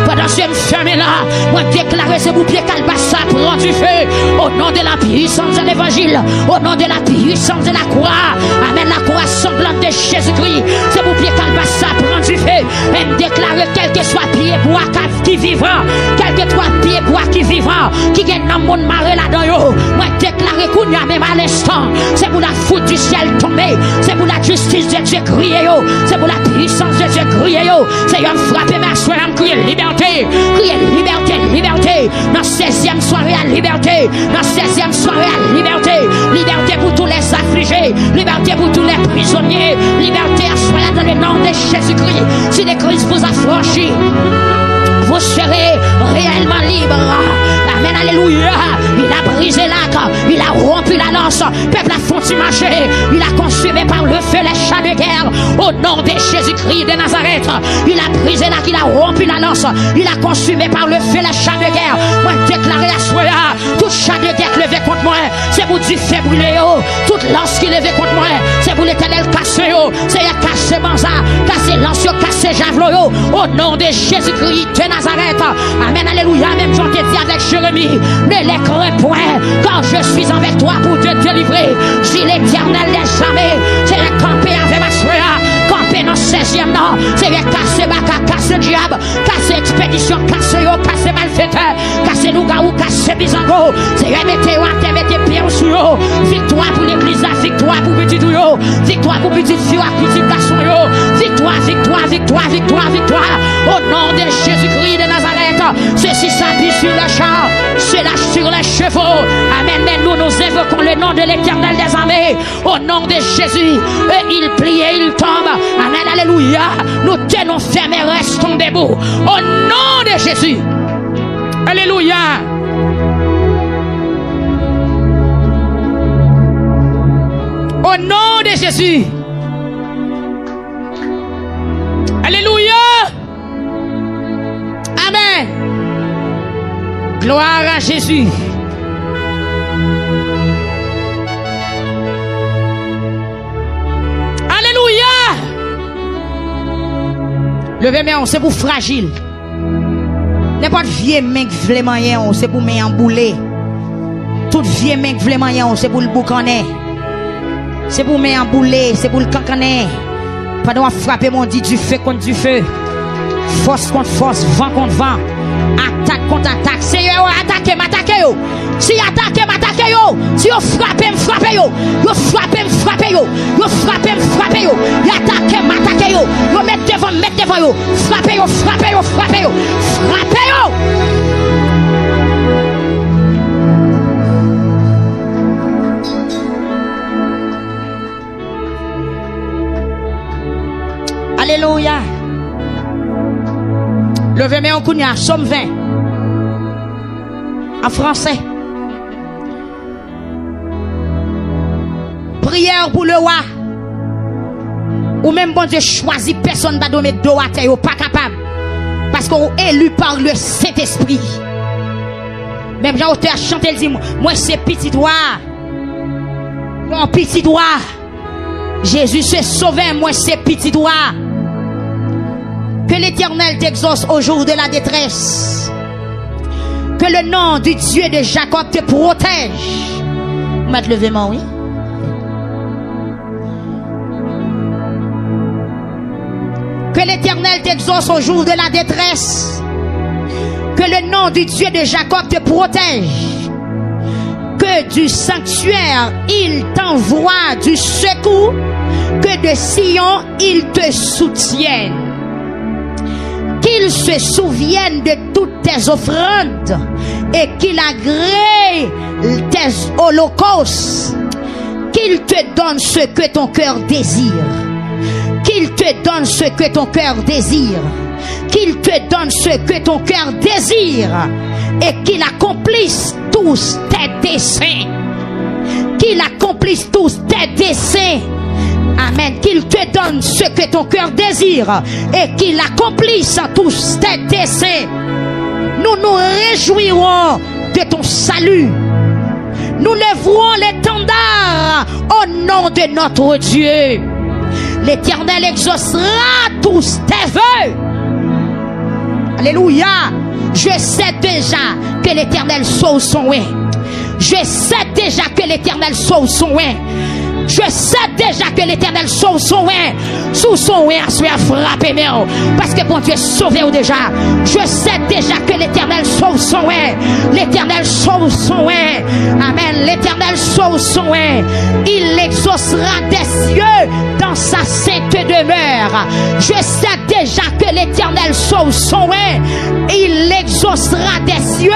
Speaker 1: pendant ce fermé là, moi déclarer ce boupier Calbassa prend du feu au nom de la puissance de l'évangile, au nom de la puissance de la croix, amen, la croix sanglante de Jésus-Christ, ce boupier Calbassa prend du feu, et me déclarer quel que soit pied bois qui vivant, quel que soit pied bois qui vivant, qui gagne dans mon marée là-dedans, moi déclarer qu'on y a même à l'instant, c'est pour la foudre du ciel tomber, c'est pour la justice de Dieu crier, c'est pour la puissance de Dieu crier, c'est un frappé ma soeur, crier liberté, liberté, dans 16e soirée à liberté, dans 16e soirée à liberté, liberté pour tous les affligés, liberté pour tous les prisonniers, liberté à soi dans le nom de Jésus-Christ. Si le Christ vous a franchi, vous serez réellement libre. Amen, alléluia. Il a brisé l'arc, il a rompu la lance, peuple a fondu marcher, il a consumé par le feu les chats de guerre, au nom de Jésus-Christ de Nazareth. Il a brisé l'arc, il a rompu la lance, il a consumé par le feu les chats de guerre. Moi, déclaré à soi, tout chat de guerre levé contre moi, c'est pour du fait brûler, toute lance qui levé contre moi, c'est pour l'Éternel casser, c'est casser Manza, casser lance, casser javelot, au nom de Jésus-Christ de Nazareth. Amen, alléluia. Même j'en t'ai dit avec Jérémie, ne les crains point, quand je suis avec toi pour te délivrer. Si l'Éternel n'est jamais, c'est le camper avec ma soeur, camper dans 16e nom, c'est le casser baka, casser diable, casser expédition, casser yo, casser malfaiteur, casser loup-garou, casser bizango, c'est le mettez à terre, mettez pied au sous yo. Victoire pour l'église, victoire pour petit yo, victoire pour petite fille, petit garçon yo, victoire, victoire, victoire, victoire, victoire, au nom de Jésus-Christ de Nazareth. Ceci s'appuie sur le char, cela sur les chevaux. Amen. Mais nous évoquons le nom de l'Éternel des armées, au nom de Jésus. Et il plie et il tombe. Amen. Alléluia. Nous tenons fermés, restons debout. Au nom de Jésus. Alléluia. Au nom de Jésus. Alléluia. Amen. Gloire à Jésus. Alléluia. Levez main, c'est pour fragile. N'importe vieux mec vle moyen, c'est pour main emboulé. Tout vieux mec vle moyen, c'est pour le boucaner. C'est pour me embouler, c'est pour le cancaner. Pendant à frapper mon dit du feu contre du feu. Force contre force, vent contre vent. Attaque contre attaque. Seigneur, attaquez, m'attaquez yo. Si attaquez, m'attaquez yo. Si vous frappez, m'frappez yo. Vous frappez, m'frappez yo. Vous frappez, m'frappez yo. Vous attaquez, m'attaquez yo. Vous mettez devant yo. Frappez yo, frappez yo, frappez yo. Frappez yo. Alléluia. Levez-moi en Kounia, Somme 20. En français. Prière pour le roi. Ou même bon Dieu choisit personne dans donner dos à terre, pas capable. Parce qu'on est élu par le Saint-Esprit. Même Jean-Auteur chante, il dit, moi c'est petit doigt. Mon petit doigt. Jésus se sauvé, moi c'est petit doigt. Que l'Éternel t'exauce au jour de la détresse. Que le nom du Dieu de Jacob te protège. Vous m'avez levé main, oui? Que l'Éternel t'exauce au jour de la détresse. Que le nom du Dieu de Jacob te protège. Que du sanctuaire il t'envoie du secours. Que de Sion il te soutienne. Qu'il se souvienne de toutes tes offrandes et qu'il agrée tes holocaustes. Qu'il te donne ce que ton cœur désire. Qu'il te donne ce que ton cœur désire. Qu'il te donne ce que ton cœur désire. Et qu'il accomplisse tous tes desseins. Qu'il accomplisse tous tes desseins. Amen. Qu'il te donne ce que ton cœur désire et qu'il accomplisse tous tes desseins. Nous nous réjouirons de ton salut. Nous lèverons l'étendard au nom de notre Dieu. L'Éternel exaucera tous tes vœux. Alléluia. Je sais déjà que l'Éternel sauve son oin. Je sais déjà que l'Éternel sauve son oin. Je sais déjà que l'Éternel sauve son oin. Sous son oin, soit frappé, parce que bon Dieu sauvé déjà. Je sais déjà que l'Éternel sauve son oin. L'Éternel sauve son oin. Amen. L'Éternel sauve son oin. Il l'exaucera des cieux dans sa sainte demeure. Je sais déjà que l'Éternel sauve son oin. Il l'exaucera des cieux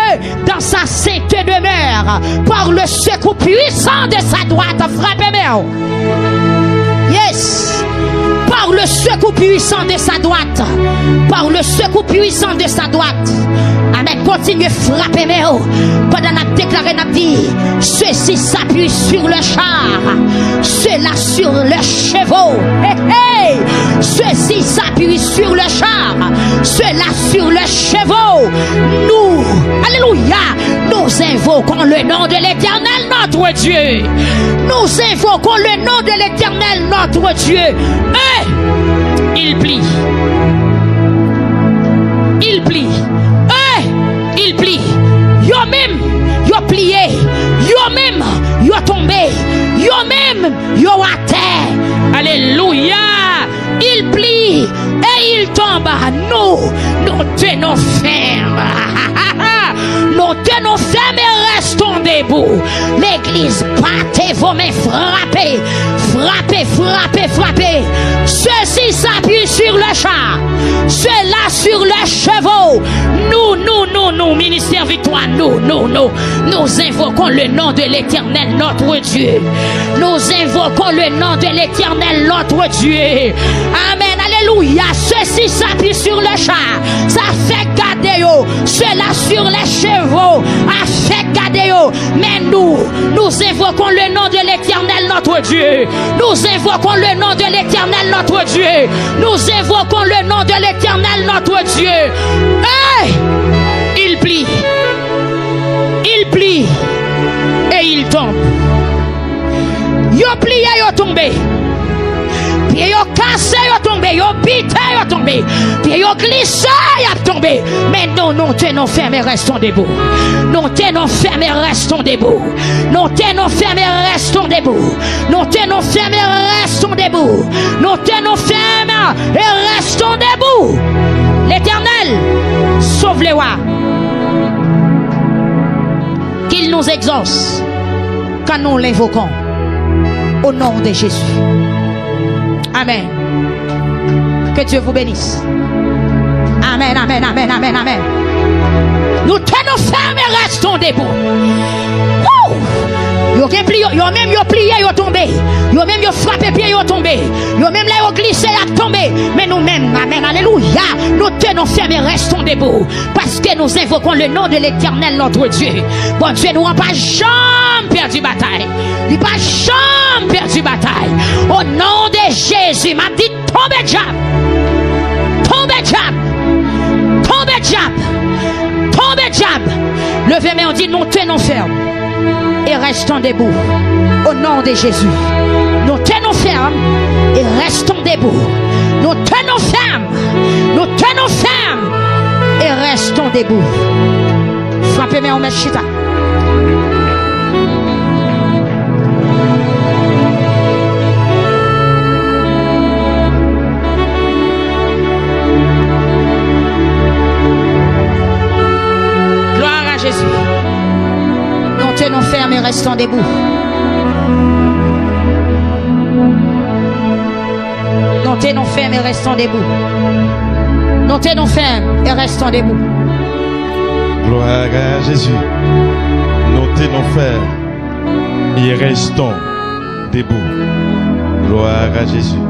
Speaker 1: dans sa sainte demeure. Par le secours puissant de sa droite. Frappez-moi. Yes. Par le secours puissant de sa droite. Par le secours puissant de sa droite. Amen. Continuez à frapper. Pendant qu'on déclaré, on a dit, ceci s'appuie sur le char. Cela sur le chevaux. Hey, hey. Ceci s'appuie sur le char. Cela sur le chevaux. Nous, alléluia, nous invoquons le nom de l'Éternel notre Dieu. Nous invoquons le nom de l'Éternel notre Dieu. Et il plie. Il plie. Et il plie. Yo même, yo plié. Yo même, yo tombé. Yo même, yo à terre. Alléluia. Il plie et il tombe. Nous tenons ferme. Nous tenons ferme et restons debout. L'église, battez vos mains, frappez, frappez, frappez, frappez. Ceci s'appuie sur le char, cela sur les chevaux. Nous, ministère victoire, nous invoquons le nom de l'Éternel notre Dieu. Nous invoquons le nom de l'Éternel notre Dieu. Amen, alléluia. Ceci s'appuie sur le char, ça fait garder yo. Cela sur les chevaux, a fait garder yo. Mais nous invoquons le nom de l'Éternel notre Dieu. Nous invoquons le nom de l'Éternel notre Dieu. Nous invoquons le nom de l'Éternel notre Dieu. Hey! Il plie et il tombe. Yo plié, yo tombé. Puis yo cassé, yo tombé. Yo bité, a tombé. Pied a glissé, il a tombé. Mais nous, nous tenons fermes et restons debout. Nous tenons fermes et restons debout. Nous tenons fermes et restons debout. Nous tenons fermes et restons debout. Nous tenons fermes et restons debout. L'Éternel, sauve les rois. Qu'il nous exauce quand nous l'invoquons. Au nom de Jésus. Amen. Que Dieu vous bénisse. Amen, amen, amen, amen, amen. Nous tenons fermes et restons debout. Yo même yo plié, yo tombé. Yo même yo frappé pied, yo tombé. Yo même là yo glissé, yo tombé. Mais nous-mêmes, amen, alléluia, nous tenons fermes et restons debout. Parce que nous invoquons le nom de l'Éternel, notre Dieu. Bon Dieu, nous n'avons pas jamais perdu bataille. Nous n'avons pas jamais perdu bataille. Au nom de Jésus, m'a dit, tombez diable. Tombez diable. Tombez diable. Tombez diable. Levez main, on dit, nous tenons fermes. Et restons debout au nom de Jésus. Nous tenons ferme et restons debout. Nous tenons ferme. Nous tenons ferme et restons debout. Frappez-moi en mèchita. Gloire à Jésus. Tenons fermes et restons debout. Nous tenons fermes et restons debout. Nous tenons fermes et restons debout.
Speaker 2: Gloire à Jésus. Nous tenons fermes et restons debout. Gloire à Jésus.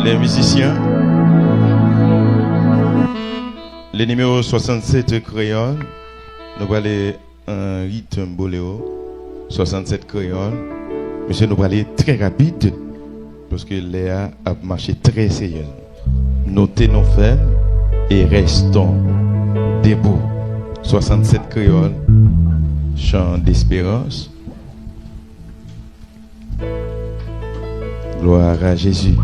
Speaker 2: Les musiciens, les numéros 67 crayons, nous allons aller un rythme boléro, 67 crayons. Monsieur, nous allons aller très rapide parce que Léa a marché très sérieux. Nous tenons fermes et restons debout. 67 crayons, chant d'espérance. Gloire à Jésus.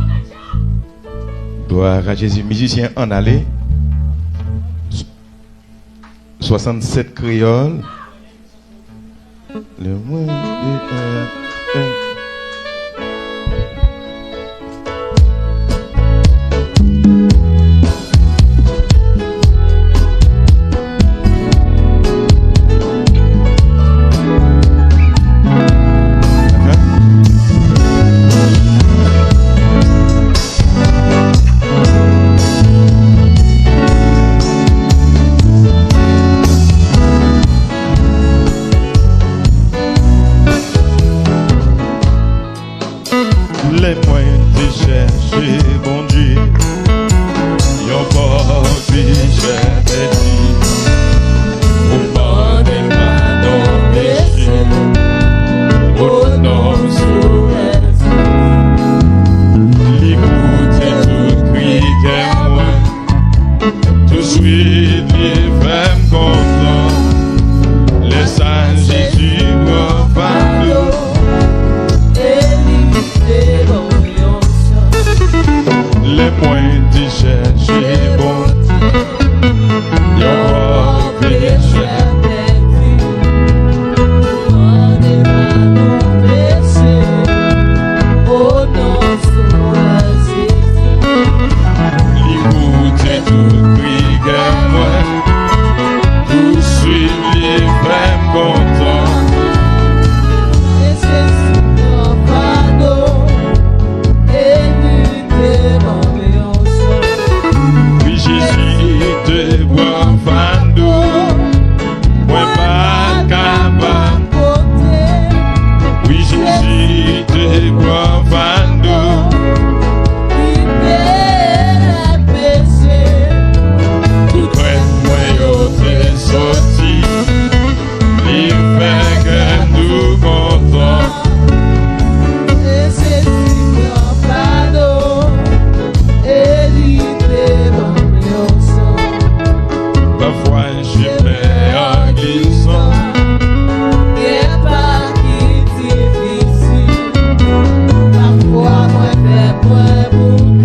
Speaker 2: Gloire à Jésus. Musiciens, en allez. 67 créoles. Le moins de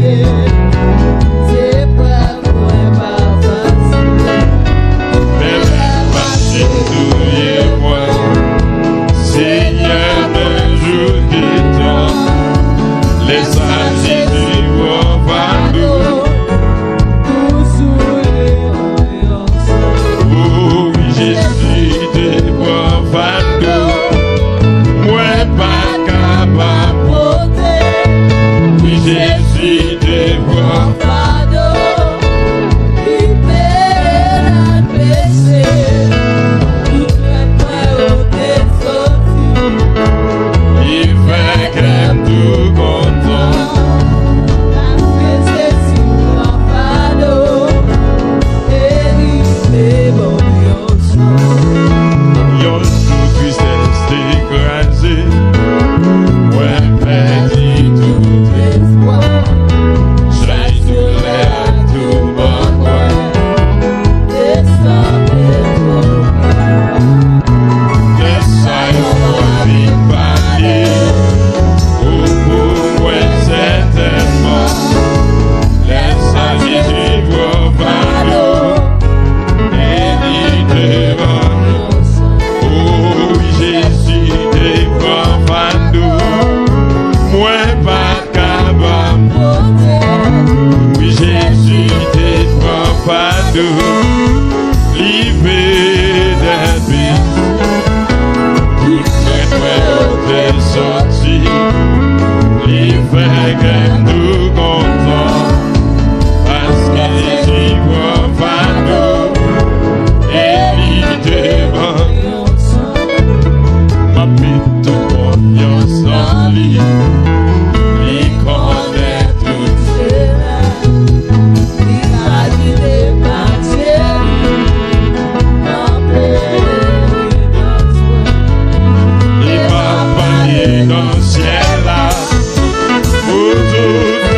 Speaker 3: Yeah.
Speaker 2: nous, livrer des vies. Tout fait de sorti, livrer que nous contents, parce que j'y vois pas nous, et l'idée ma vie de confiance en lui, il connaît toutes ses mains, il a dit des parties, il m'a parlé dans le ciel là, où tout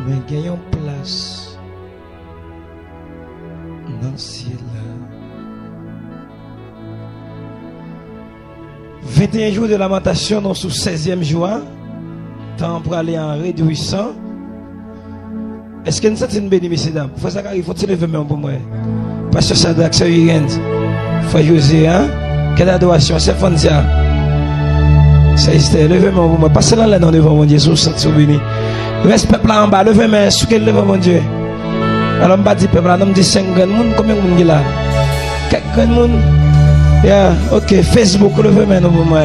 Speaker 3: mais gagnons place dans le ciel. 21 jours de lamentation, nous sous 16e jour. Temps pour aller en réjouissant. Est-ce que nous sommes bénis, messieurs dames? Il faut ça qu'il faut se lever pour moi. Pasteur Sadak, c'est Yurend. Frère José, hein? Quelle adoration, c'est Fonzia. C'est Esther, levez-moi pour moi. Passez là dans devant mon Dieu, sous saint béni. Reste peuple là en bas, levez-moi, sous quel devant mon Dieu. Alors, on va dire peuple là, on dit 5 grands monde, combien de monde là? 4 grands monde. Yeah, ok, Facebook, levez-moi pour moi.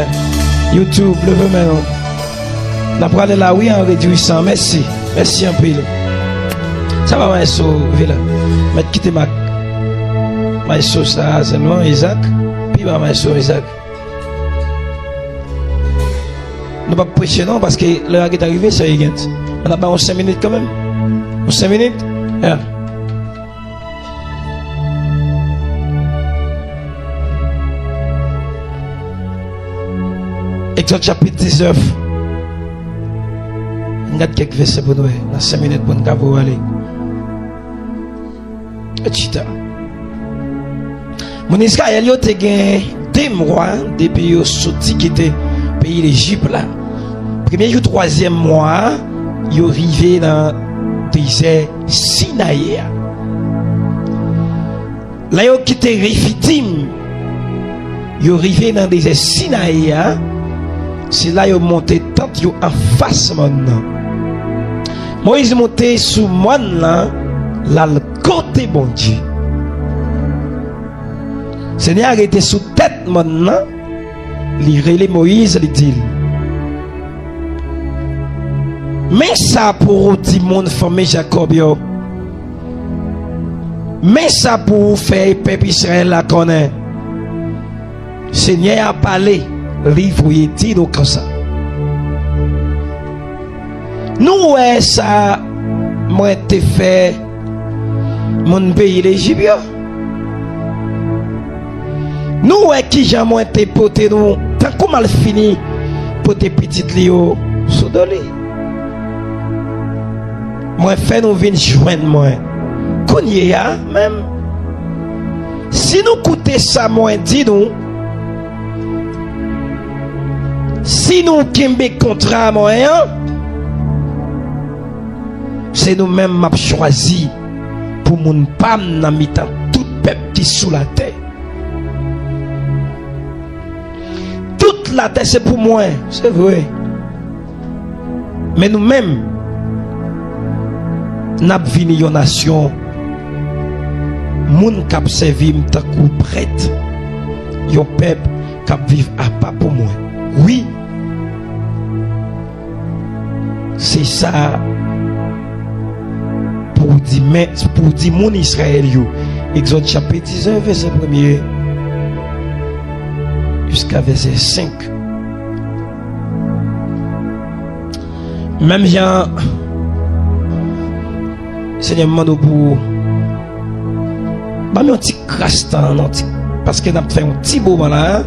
Speaker 3: YouTube, levez-moi. On va aller là, oui, en réjouissant. Merci. Merci un peu. Ça va, maestro, Villa. Mais quitter ma maestro, ça, c'est moi, Isaac. Puis, ma maestro, Isaac. Nous ne pouvons pas prêcher, non, parce que l'heure qui est arrivée, c'est Higgins. On a pas 5 minutes quand même. 5 minutes? Yeah. Exode chapitre 19. On regarde quelques versets pour nous. On a 5 minutes pour nous aller. Chita. Mon Israël, il y a 2 mois depuis qu'ils sont sortis quitter le pays d'Égypte. Premier jour, 3e mois, ils sont arrivés dans le désert Sinaï. Là, ils ont quitté Rephidim. Ils sont arrivés dans le désert Sinaï. C'est là qu'ils ont monté tant en face maintenant. Moïse est monté sous moi là, le côté bon Dieu. Seigneur était sous tête maintenant. Il relève Moïse, il dit. Mais ça pour dire mon famille Jacob yo. Mais ça pour faire peuple Israël la connaît. Seigneur a parlé, livre il dit donc comme ça. Nous ouais ça moi te fait mon pays l'Égypte. Nous ouais qui jamais été porté nous tant qu'on mal fini pour tes petites lio sous dolé. Moi fait nous venir joindre moi. Connait ya même. Si nous coûter ça moi dis nous. Si nous kembe contrat moyen, c'est nous-mêmes m'a choisi pour mon pam dans mi-temps tout peuple qui sous la terre. Toute la terre c'est pour moi, c'est vrai. Mais nous-mêmes n'a vini une nation moun k'ap servi m'ta kou prête. Yon peuple k'ap vive à pas pour moi. Oui. C'est ça pour dire mon Israël yo. Exode chapitre 19 verset 1er jusqu'à verset 5. Même Jean Seigneur m'a demandé pour un petit crastan parce que nous avons fait un petit moment là.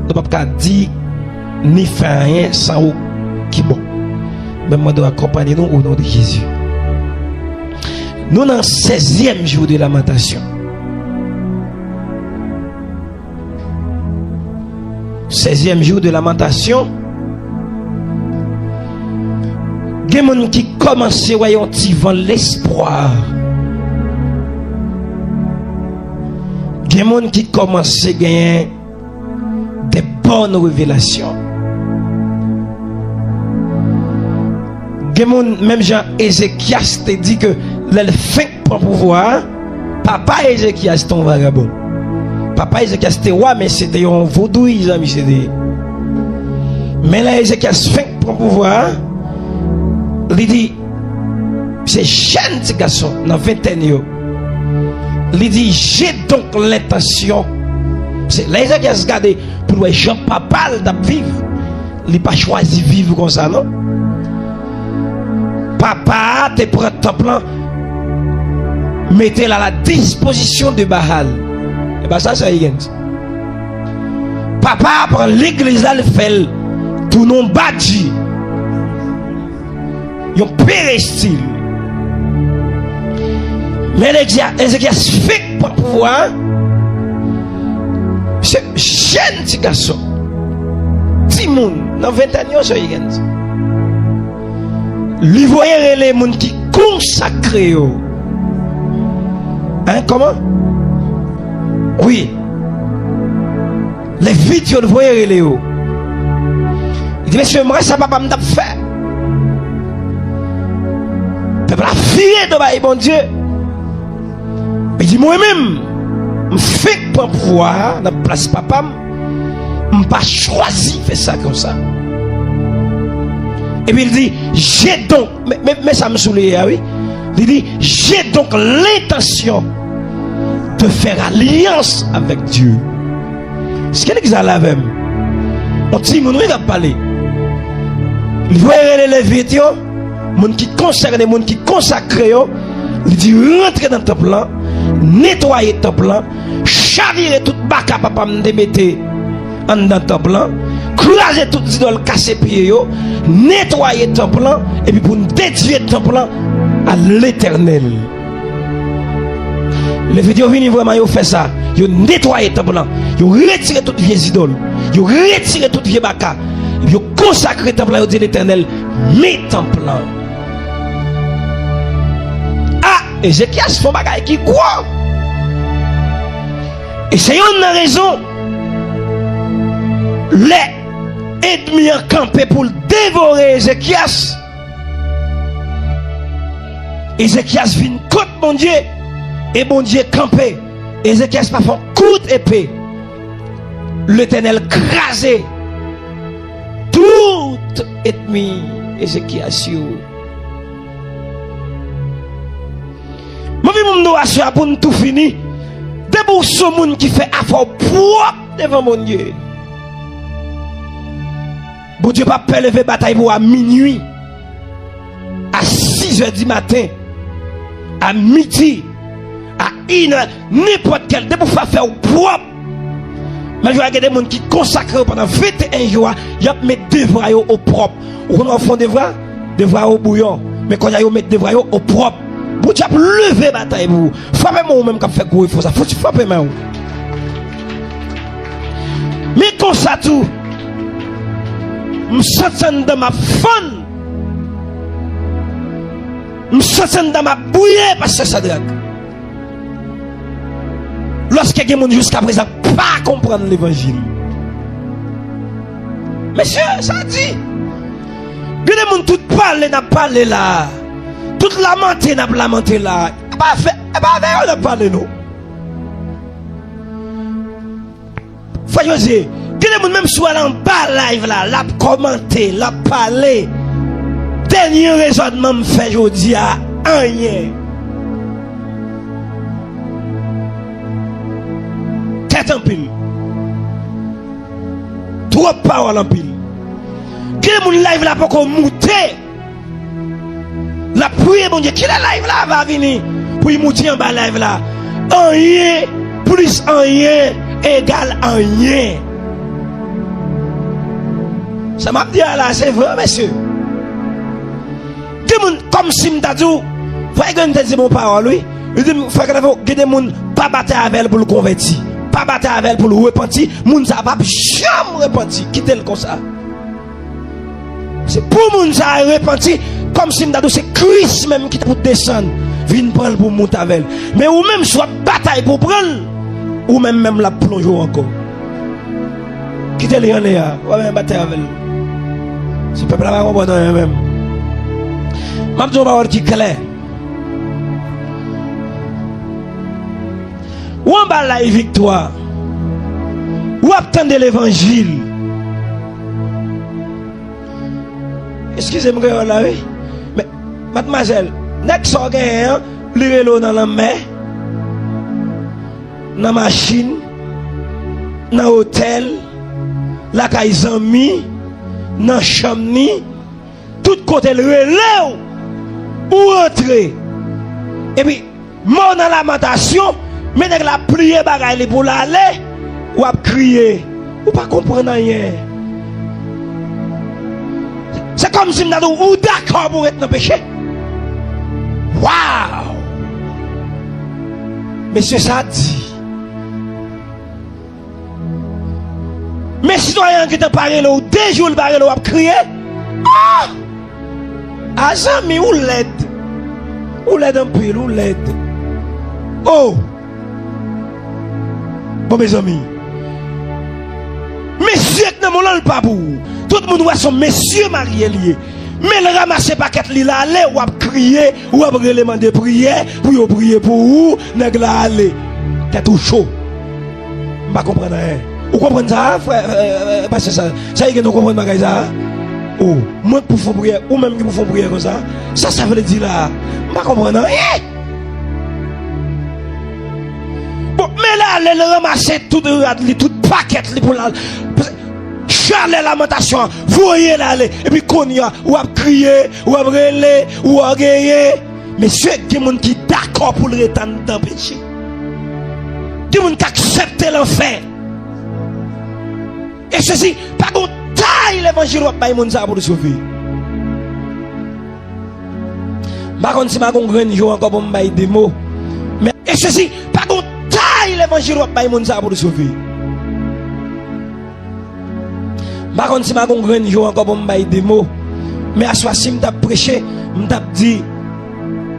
Speaker 3: Nous ne pouvons pas dire ni faire rien sans qui bon. Mais moi dois accompagner nous au nom de Jésus. Nous dans le 16e jour de lamentation. 16e jour de lamentation. Il y a des gens qui commencent à voir l'espoir. Il y a des gens qui commencent à gagner des bonnes révélations. Même Jean Ézéchias te dit que le fin pour pouvoir, papa Ézéchias est un vagabond. Papa Ézéchias était roi, mais c'était un vaudou, ils ont mis. Mais là, Ézéchias fin pour pouvoir, il dit, c'est jeune petit garçon, dans 21 ans. Il dit, j'ai donc l'intention. C'est là, Ézéchias regardé pour le Jean papa de vivre. Il n'a pas choisi de vivre comme ça, non? Papa te prend ton plan, mettez-le à la disposition de Baal. Et bien ça, c'est Higgins. Papa prend l'église, là, le fait pour non bâtir. un péristyle. Mais Ézéchias fait pour pouvoir. C'est jeune petit garçon. Petit monde, dans 20 ans, ça y est. Lui voyait les gens qui consacrent. Hein, comment? Oui. Les vidéos de voyez les hauts. Il dit, monsieur, moi, ça va pas me faire. Peuple a fié de bon Dieu. Il dit, moi-même, je fais pour pouvoir, dans la place papa, je n'ai pas choisi de faire ça comme ça. Et puis il dit, j'ai donc, mais ça me soulève, oui. Il dit, j'ai donc l'intention de faire alliance avec Dieu. C'est quelqu'un qui a la même. On dit, mon va parler. Il voit les vidéos, les qui consacrent, les gens qui consacrent, il dit, rentrez dans le temple là, nettoyez le temple là, chavirez tout baka papa me démettez en dans le temple là, crasez tout les idoles, cassez pieds, nettoyez le temple là, et puis pour nous dédier le temple là à l'éternel. Les vidéos viennent vraiment, ils font ça. Ils nettoient le temple là. Ils retirent toutes les idoles. Ils retirent toutes les baka. Ils consacrent le temple là. Ils disent l'éternel, mes temples là. Ah, Ézéchias font bagaille qui croit. Et c'est une raison. Les ennemis ont campé pour dévorer Ézéchias. Ézéchias vient contre mon Dieu. Et bon Dieu campé. Ézéchias pas fait coup d'épée. L'Éternel crasé tout ennemi Ézéchias. Moi je dois assurer pour nous tout fini. Debout ce monde qui fait affaire propre devant mon Dieu. Bon Dieu pas lever bataille pour à minuit, à 6h du matin, à midi, à 1h, n'importe quel, de pour faire propre. Mais je regarde des gens qui consacrent pendant 21 jours, ils mettent des devoirs au propre. Ou quand on fait des devoirs au bouillon, mais quand ils mettent des devoirs au propre, vous avez levé la bataille pour vous. Frappez-moi ou même quand fait gros, il faut ça. Faut frapper moi. Mais comme ça tout, je me sens dans ma faune. Je me sens dans ma bouillée parce que ça drague. Lorsque il y a des gens jusqu'à présent pas comprendre l'évangile. Monsieur, ça dit. Il y a des gens tout parler, n'a parlé là. Tout lamenté, n'a lamenté là. Et pas fait, on n'a parlé nous. Faut dire, il y a des gens même soit en bas live là, l'a commenté, l'a parlé. Dernier raisonnement me fait aujourd'hui à rien. Tête en pile. Trop parole en pile. Quel monde live là pour qu'on monte? La prière, mon Dieu, qui la live là va venir pour y monter en bas live là? Rien plus rien égale rien. Ça m'a dit là, c'est vrai, monsieur. Des gens comme si m'ta dit, voyez que nous dit mon parole, oui. Il dit, faut que des gens pas battre avec elle pour le convertir, pas battre avec elle pour le repentir. Moun ça va jamais repentir, quittez le comme ça. C'est pour moun ça repentir, comme si m'ta dit c'est Christ même qui pour descendre, vient prendre pour monter avec elle. Mais ou même soit bataille pour prendre, ou même la plonger encore. Quittez les là, ou même bataille avec elle. Ce peuple là va comprendre même. Je vais parole qui est claire. Ou en bas la victoire, ou attendez l'évangile. Excusez-moi là, oui. Mais, mademoiselle, n'est-ce pas gagnant, l'eau dans la main, dans la machine, dans l'hôtel, la caille amis, dans la chambre, tout côté le relais. Ou rentrer et puis mort dans la lamentation, mais avec la prière bagaille pour l'aller ou à crier ou pas comprendre rien. C'est comme si nous ou d'accord d'accord pour être dans le péché. Waouh! Monsieur, ça dit. Mais citoyens qui t'ont parlé là, ou 2 jours le parlé là, ou crié. Ah! Azami ou l'aide? Ou l'aide un peu, ou l'aide? Oh! Bon, mes amis. Messieurs, qui n'ont pas pour tout le monde voit son messieurs mariés liés. Mais le ramasser paquet li la aller ou crier ou demander prière pour prier pour vous, nèg la aller. T'es tout chaud. Pas comprendre rien. Vous comprenez ça frère parce que ça y est nous comprenons pas ça. Oh, moi pour faire prière ou même qui pour faire prière comme ça. Ça veut dire là. Pas comprendre rien. Bon, mais là le ramasser tout paquet li pour la Charles lamentation, voyez là, et puis qu'on y a, ou à crier, ou à brûler, ou à gagner. Mais ceux qui sont d'accord pour le rétendre dans le péché, qui ont accepté l'enfer. Et ceci, pas qu'on taille l'évangile, ou pas pour le sauver. Par contre, si ma congrène joue encore pour me des mots. Mais, et ceci, pas qu'on taille l'évangile, ou pas pour le sauver. Par contre, si ma congrène joue encore pour me des mots, mais à soi, si je t'ai prêché, je t'ai dit,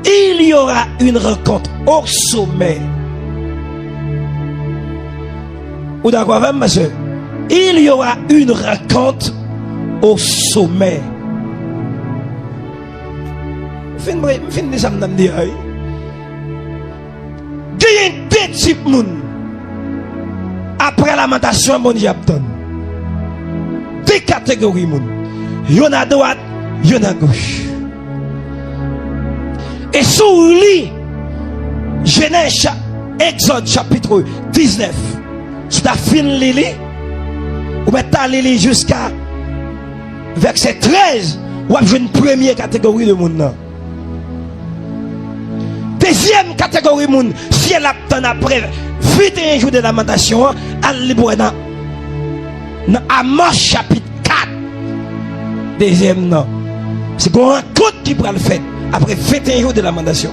Speaker 3: il y aura une rencontre au sommet. Ou d'accord avec ma soeur? Il y aura une rencontre au sommet. Fin de ça, je me dis, il y a deux types de monde. Après la lamentation, mon Dieu, deux catégories moun. Yon à droite, yon à gauche. Et sous lui, Genèse, Exode chapitre 19. Sous la fin lili, ou mettez lili jusqu'à verset 13, ou avez une première catégorie de moun. Deuxième catégorie moun, si elle attend après 21 jours de lamentation, elle libre dans Amos chapitre 4. Deuxième non. C'est qu'on rencontre qui prend le fait après 21 jours de lamentation.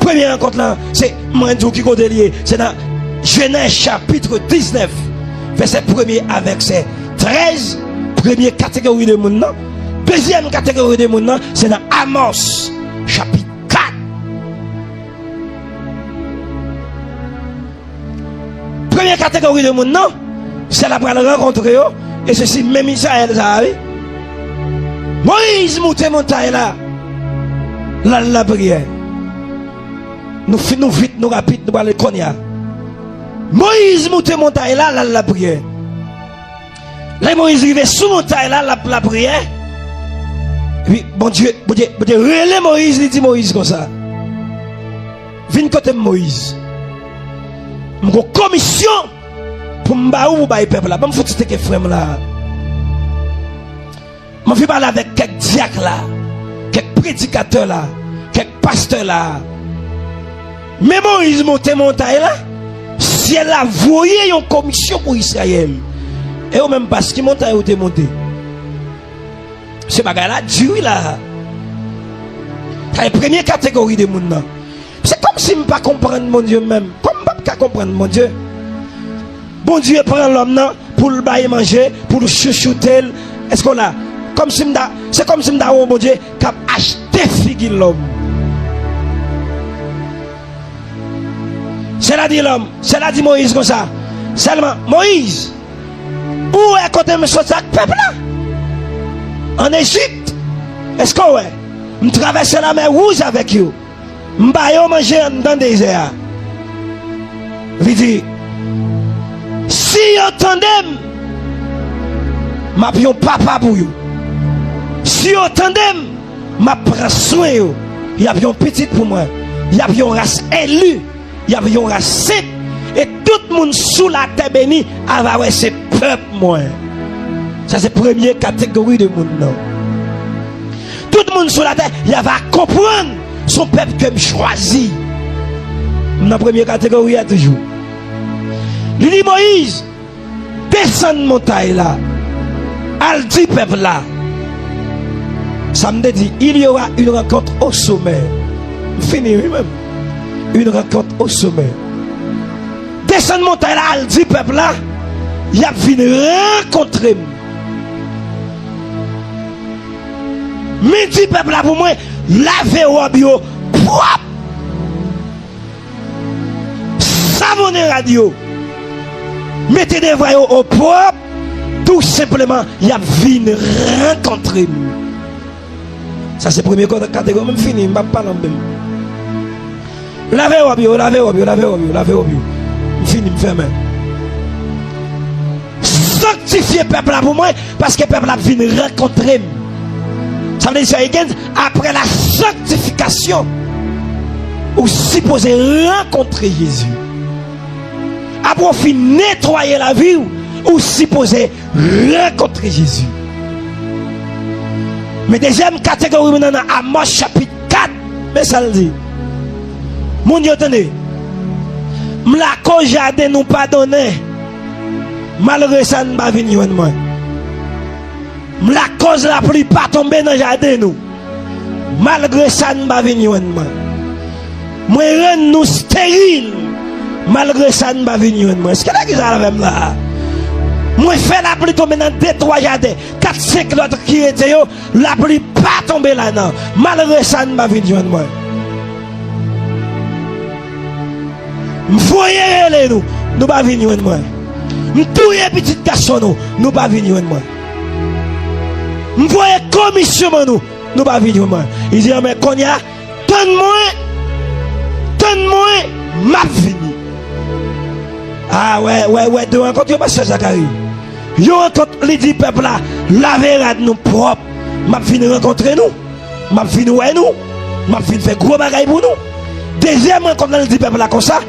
Speaker 3: Première rencontre là, c'est moi qui est lié. C'est dans Genèse chapitre 19, verset 1er à verset 13. Première catégorie de monde. Deuxième catégorie de monde, c'est dans Amos chapitre 4. Première catégorie de monde, c'est la pour le rencontrer. Et ceci, même Israël, ça arrive. Moïse monte montagne là. Là, la prière. Nous vite, nous rapide, nous allons Konya. Moïse monte montagne là, la prière. Là, Moïse arrive sous montagne là, la prière. Et puis, bon Dieu, relais Moïse, il dit Moïse comme ça. Viens côté Moïse. Mon commission pour m'baou ou bailler peuple là. Pas me foutre que frère là. Je vais parler avec quelques diacres là, quelques prédicateurs là, quelques pasteurs là. Mais Moïse monte montagne là, si elle a voyé une commission pour Israël. Et au même parce qu'il monte ou te monté. Ce bagage là, Dieu là. C'est la première catégorie de monde. C'est comme si je ne pas comprendre mon Dieu même. Comme je ne pas comprendre mon Dieu. Bon Dieu prend l'homme pour le bailler manger, pour le chouchouter. Est-ce qu'on a? Comme si c'est comme si je oh mon Dieu, qui a acheté figue l'homme. C'est là dit l'homme, c'est là dit Moïse comme ça. Seulement, Moïse, où est côté me sortir avec peuple là? En Égypte. Est-ce qu'on est? Je traverse la mer rouge avec vous. Je vais manger dans le désert. Il dit, si vous entendez, ma pion papa pour vous. Si vous entendez, ma prends soin. Il y a une petite pour moi. Il y a une race élue. Il y a une race sainte. Et tout le monde sous la terre bénie va ce peuple moi. Ça c'est la première catégorie de monde. Tout le monde sous la terre, il va comprendre son peuple que je choisis. Dans la première catégorie, il y a toujours. Il dit Moïse, descend de montagne là. Al dit peuple là. Ça me dit, il y aura une rencontre au sommet. Fini lui-même. Une rencontre au sommet. Descend montagne là, elle dit peuple là, il y a venu rencontrer. Mais dit peuple là pour moi, lavez robe propre. Savonnez radio. Mettez des voyaux au propre. Tout simplement, il y a venu rencontrer. Ça c'est le premier catégorie, même fini, je ne vais pas parler même. Lavez robe, lavez robe, lavez robe, lavez robe. Fini, je ferme. Sanctifiez le peuple là pour moi, parce que le peuple là vient rencontrer. Ça veut dire que après la sanctification, vous supposez rencontrer Jésus. Après vous nettoyer la vie, vous supposez rencontrer Jésus. Mais deuxième catégorie, maintenant, à Amos chapitre 4, mais ça le dit. Mon Dieu, tenez. La cause jardin nous pardonner. Malgré ça, nous ne venir de moi. La cause la pluie pas tomber dans le jardin nous. Malgré ça, nous ne venir de moi. Moi, rend nous stériles. Malgré ça, nous ne venir de moi. Est-ce que là, même là? Moi, fais la pluie tomber dans 2-3 jardins. 4-5 l'autre qui étaient, la pluie pas tomber là-dedans. Malgré ça, nous ne venir de moi. Voyez nous, nous pas venir de moi. M'touye petit garçon nous pas venir de moi. M'voyez commission nous pas venir de moi. Il dit mais Konya, donne-moi m'a venu. Ah ouais, de rencontre pasteur Zacharie. Yo rencontre les dit peuple là, laver nous propre. M'a venu rencontrer nous. M'a venu ouais nous. M'a venu faire gros bagaille pour nous. Deuxième rencontre les dit peuple là comme ça.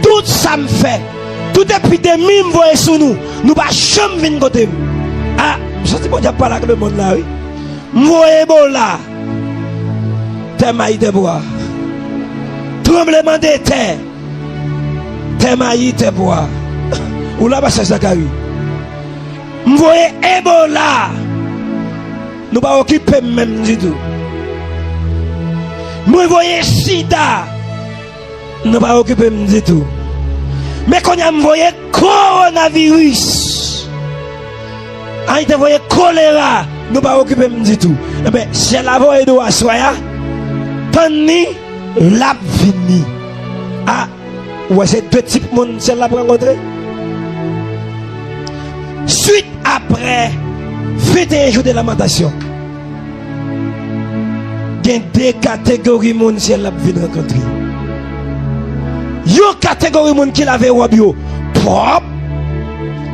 Speaker 3: Tout ça me fait. Tout épidémie me voit sur nous. Nous pas jamais venir côté. Ah, je sais pas dire pas là que le monde là oui. M'voyez Ebola. Temaï de bois. Tremblement de terre. Temaï de bois. Ou là bas Zacharie. M'voyez Ebola. Nous pas occuper même du tout. M'voyez Sida. Nous pas occuper du tout. Mais quand on a envoyé coronavirus, on a envoyé choléra, nous pas occuper du tout. Eh bien, c'est la voie de Assoya, Tani, la vini. Ah, ouais, c'est deux types de monde, c'est la rencontré. Suite après 21 jours de lamentation, il y a deux catégories de monde, c'est la vie rencontrée. Yo catégorie monde qui l'avait robe propre,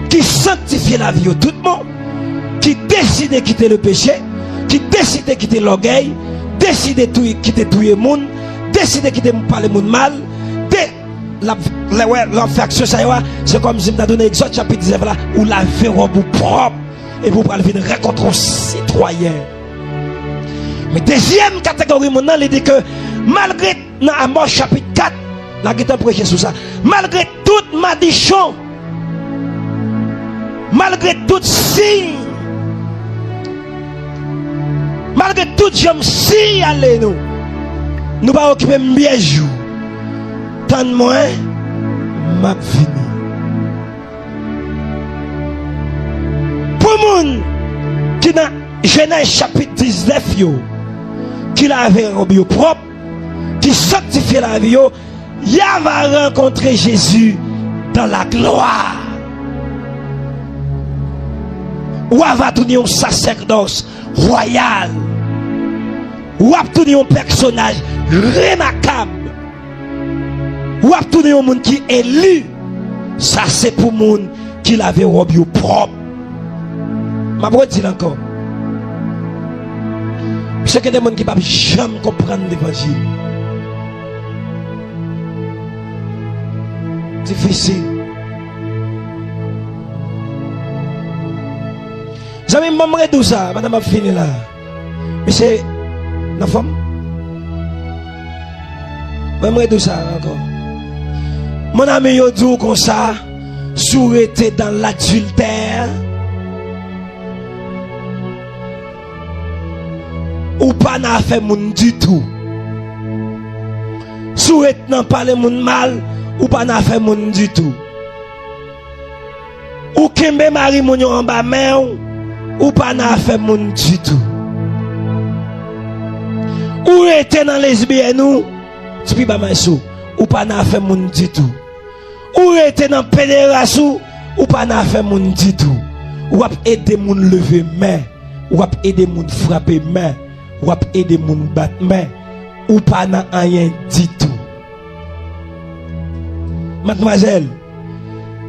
Speaker 3: qui sanctifie la vie tout le monde, qui décide de quitter le péché, qui décide de quitter l'orgueil, décide de quitter tout le monde, décide de quitter parler monde mal, l'infraction ça c'est comme si je donné Exode chapitre 19 là où la vie robe propre et vous parlez venir rencontrer un citoyen. Mais deuxième catégorie maintenant il dit que malgré dans Amos chapitre 4 la guitare prêche sur ça. Malgré toute maldiction, malgré tout signe, malgré tout j'aime si allez nous pas occuper bien jour. Tant de moins, m'a fini. Pour moun qui dans Genèse chapitre 19 qui l'avait robe propre, qui sanctifie la vie. Il va rencontrer Jésus dans la gloire. Ou va tourner un sacerdoce royal. Ou va tourner un personnage remarquable. Ou va tourner un monde qui est élu. Ça c'est pour le monde qui l'avait robe propre. Ma voix dit encore. C'est que des gens qui ne peuvent jamais comprendre l'évangile. Difficile. J'avais maman tout ça, madame a fini là. Mais c'est la femme. Maman tout ça encore. Mon ami yo dit comme ça, sous été dans l'adultère. ou pas n'a fait moun du tout. Souhaite n'en parler moun mal, ou pas n'a fait moun du tout. Ou kembe mari moun yo en bas main, ou pas n'a fait moun du tout. Ou était dans lesbienne ou, tu peux pas sou, ou pas n'a fait moun du tout. Ou était dans pédération, ou pas n'a fait moun du tout. Ou ap aider moun lever main, ou ap aider moun frapper main, ou ap aider moun battre main, ou pas n'a rien du tout. Mademoiselle,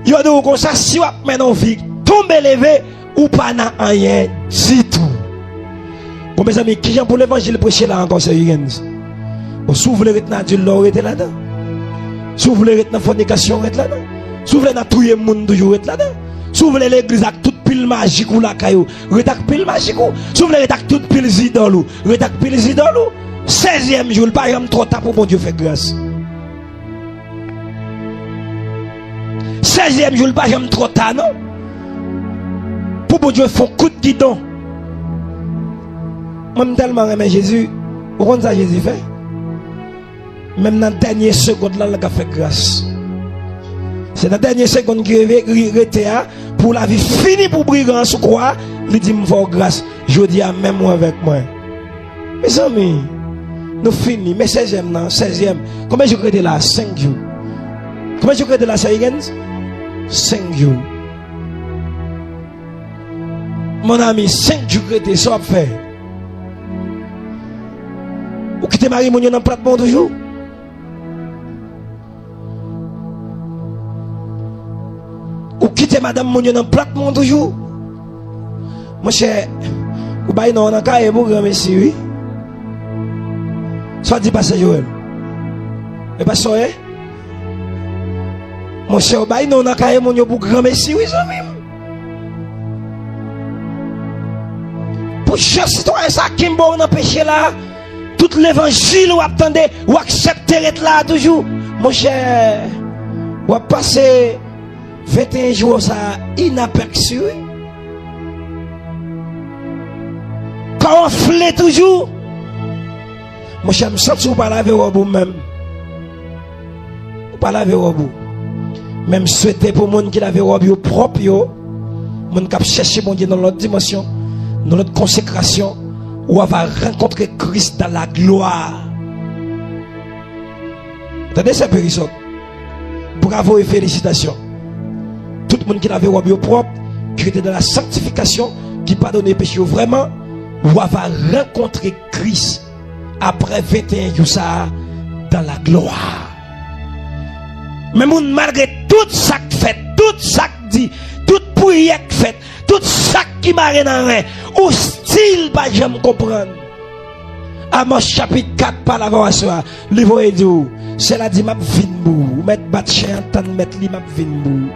Speaker 3: yo dit comme ça, si vous maintenant vie tombe levé, ou pas n'a rien du tout. Bon mes amis, qui j'en pour l'évangile prêcher là encore c'est Higgins. Bon, si vous voulez être naturel, là, restez là-dedans. Si vous voulez être dans la fornication, restez là-dedans. Si vous voulez dans tout le monde, toujours restez là-dedans. Si vous voulez l'église avec toute pile magique ou la caillou, restez avec pile magique. Si vous voulez être avec toute pile idole, restez avec pile idole. 16e jour, pas jamais trop tard pour bon Dieu faire grâce. 16e jour, pas jamais trop tard, non? Pour bon Dieu faire coup de guidon. Moi, tellement aimé Jésus. Vous comprenez ça, Jésus fait? Même dans la dernière seconde, là, il a fait grâce. C'est dans la dernière seconde qu'il a pour la vie finie pour brigand sous quoi? Il dit, me faire grâce. Je dis à même moi avec moi. Mes amis, nous finissons. Mais 16e, non, 16e. Combien je crée là? 5 jours. Combien je crée là, 5 jours. Mon ami, 5 jours créé, ça va faire. Ou quitter Marie Mounion dans plate bon toujours. Ou quitter Madame Mounion dans plate bon toujours. Mon cher, ou baille non, on a qu'à pour grand monsieur, oui. Soit dit pasteur Joël. Et pas ça, hein? Mon cher, ou baille non, on a qu'à pour grand monsieur, oui, ça même. Pour chaque citoyen, ça qui m'a empêché là. Tout l'évangile ou attendez ou accepter être là toujours. Mon cher, ou passer 21 jours ça inaperçu. Quand on flait toujours. Mon cher, je me sens ou pas laver robou même. Ou pas laver robou. Même souhaiter pour monde qui lave robou propre yo. Monde qui chercher mon Dieu dans l'autre dimension, dans notre consécration. Ou va rencontrer Christ dans la gloire. Attendez ces périsson. Bravo et félicitations. Tout le monde qui l'avait robe propre, qui était dans la sanctification, qui pardonne les péchés vraiment, ou va rencontrer Christ après 21 jours ça dans la gloire. Mais malgré tout ça que fait, tout ça que dit, toute prière que fait, tout ça qui m'a rien ou style pas j'aime comprendre. Amos chapitre 4 par l'avant à soi, livre et dit c'est la dit m'a vinn bou, mettre battre chien entendre mettre li m'a vinn bou.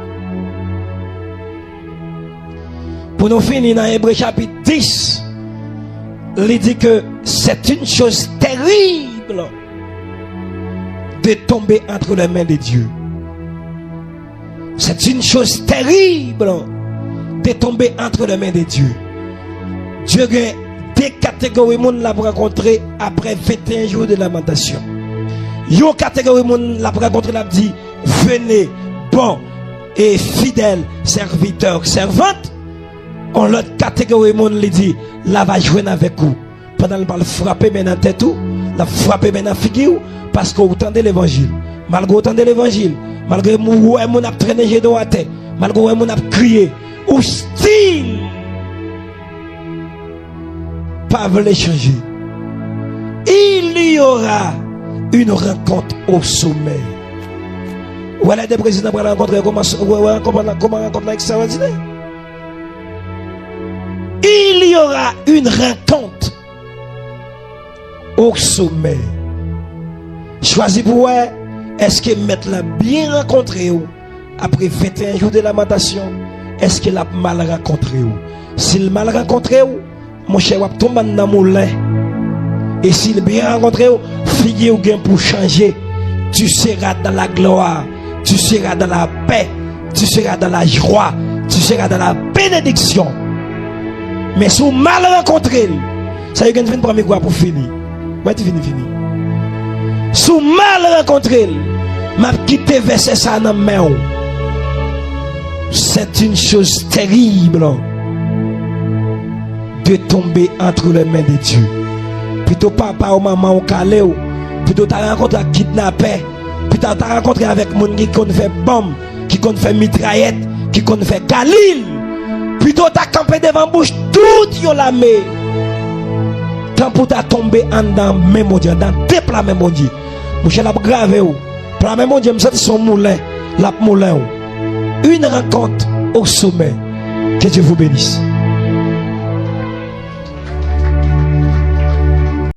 Speaker 3: Pour nous finir dans Hébreux chapitre 10, il dit que c'est une chose terrible de tomber entre les mains de Dieu. C'est une chose terrible de tomber entre les mains de Dieu. Dieu a des catégories de monde l'a rencontré après 21 jours de lamentation. Une catégorie de monde l'a rencontré, l'a dit venez, bon et fidèle serviteur, servante. On l'autre catégorie de monde lui dit là va jouer avec vous. Pendant le parle frapper maintenant tête ou, la frapper maintenant figure parce que vous entendez l'évangile. Malgré autant de l'évangile, malgré mon a traîné j'ai dans la tête, malgré mon a crié ou style pas voulu changer. Il y aura une rencontre au sommet. Voilà des présidents pour rencontrer comment rencontrer l'extraordinaire. Il y aura une rencontre au sommet. Choisis pour est-ce que mettre la bien rencontré ou après 21 jours de lamentation, est-ce qu'il a mal rencontré ou? S'il mal rencontré ou, mon cher, vous tomber dans mon moulin. Et s'il bien rencontré ou, figure ou gain pour changer, tu seras dans la gloire, tu seras dans la paix, tu seras dans la joie, tu seras dans la bénédiction. Mais si vous mal rencontré, Ça y est, une premier quoi pour finir. Ouais, tu fini. Sous mal rencontré, m'a quitté verset ça dans main. C'est une chose terrible de tomber entre les mains de Dieu. Plutôt papa ou maman ou calé ou plutôt t'as rencontré un kidnappé, plutôt t'as rencontré avec monde qui connaît fait bombe, qui connaît fait mitraillette, qui connaît fait galil. Plutôt t'as campé devant bouche toute yo la main. Tant pour t'as tombé en dans même mon Dieu, dans tes plats même mon Dieu. Monsieur l'a gravé ou, pour même mon Dieu me senti son moulin, la moulin ou. Une rencontre au sommet. Que Dieu vous bénisse.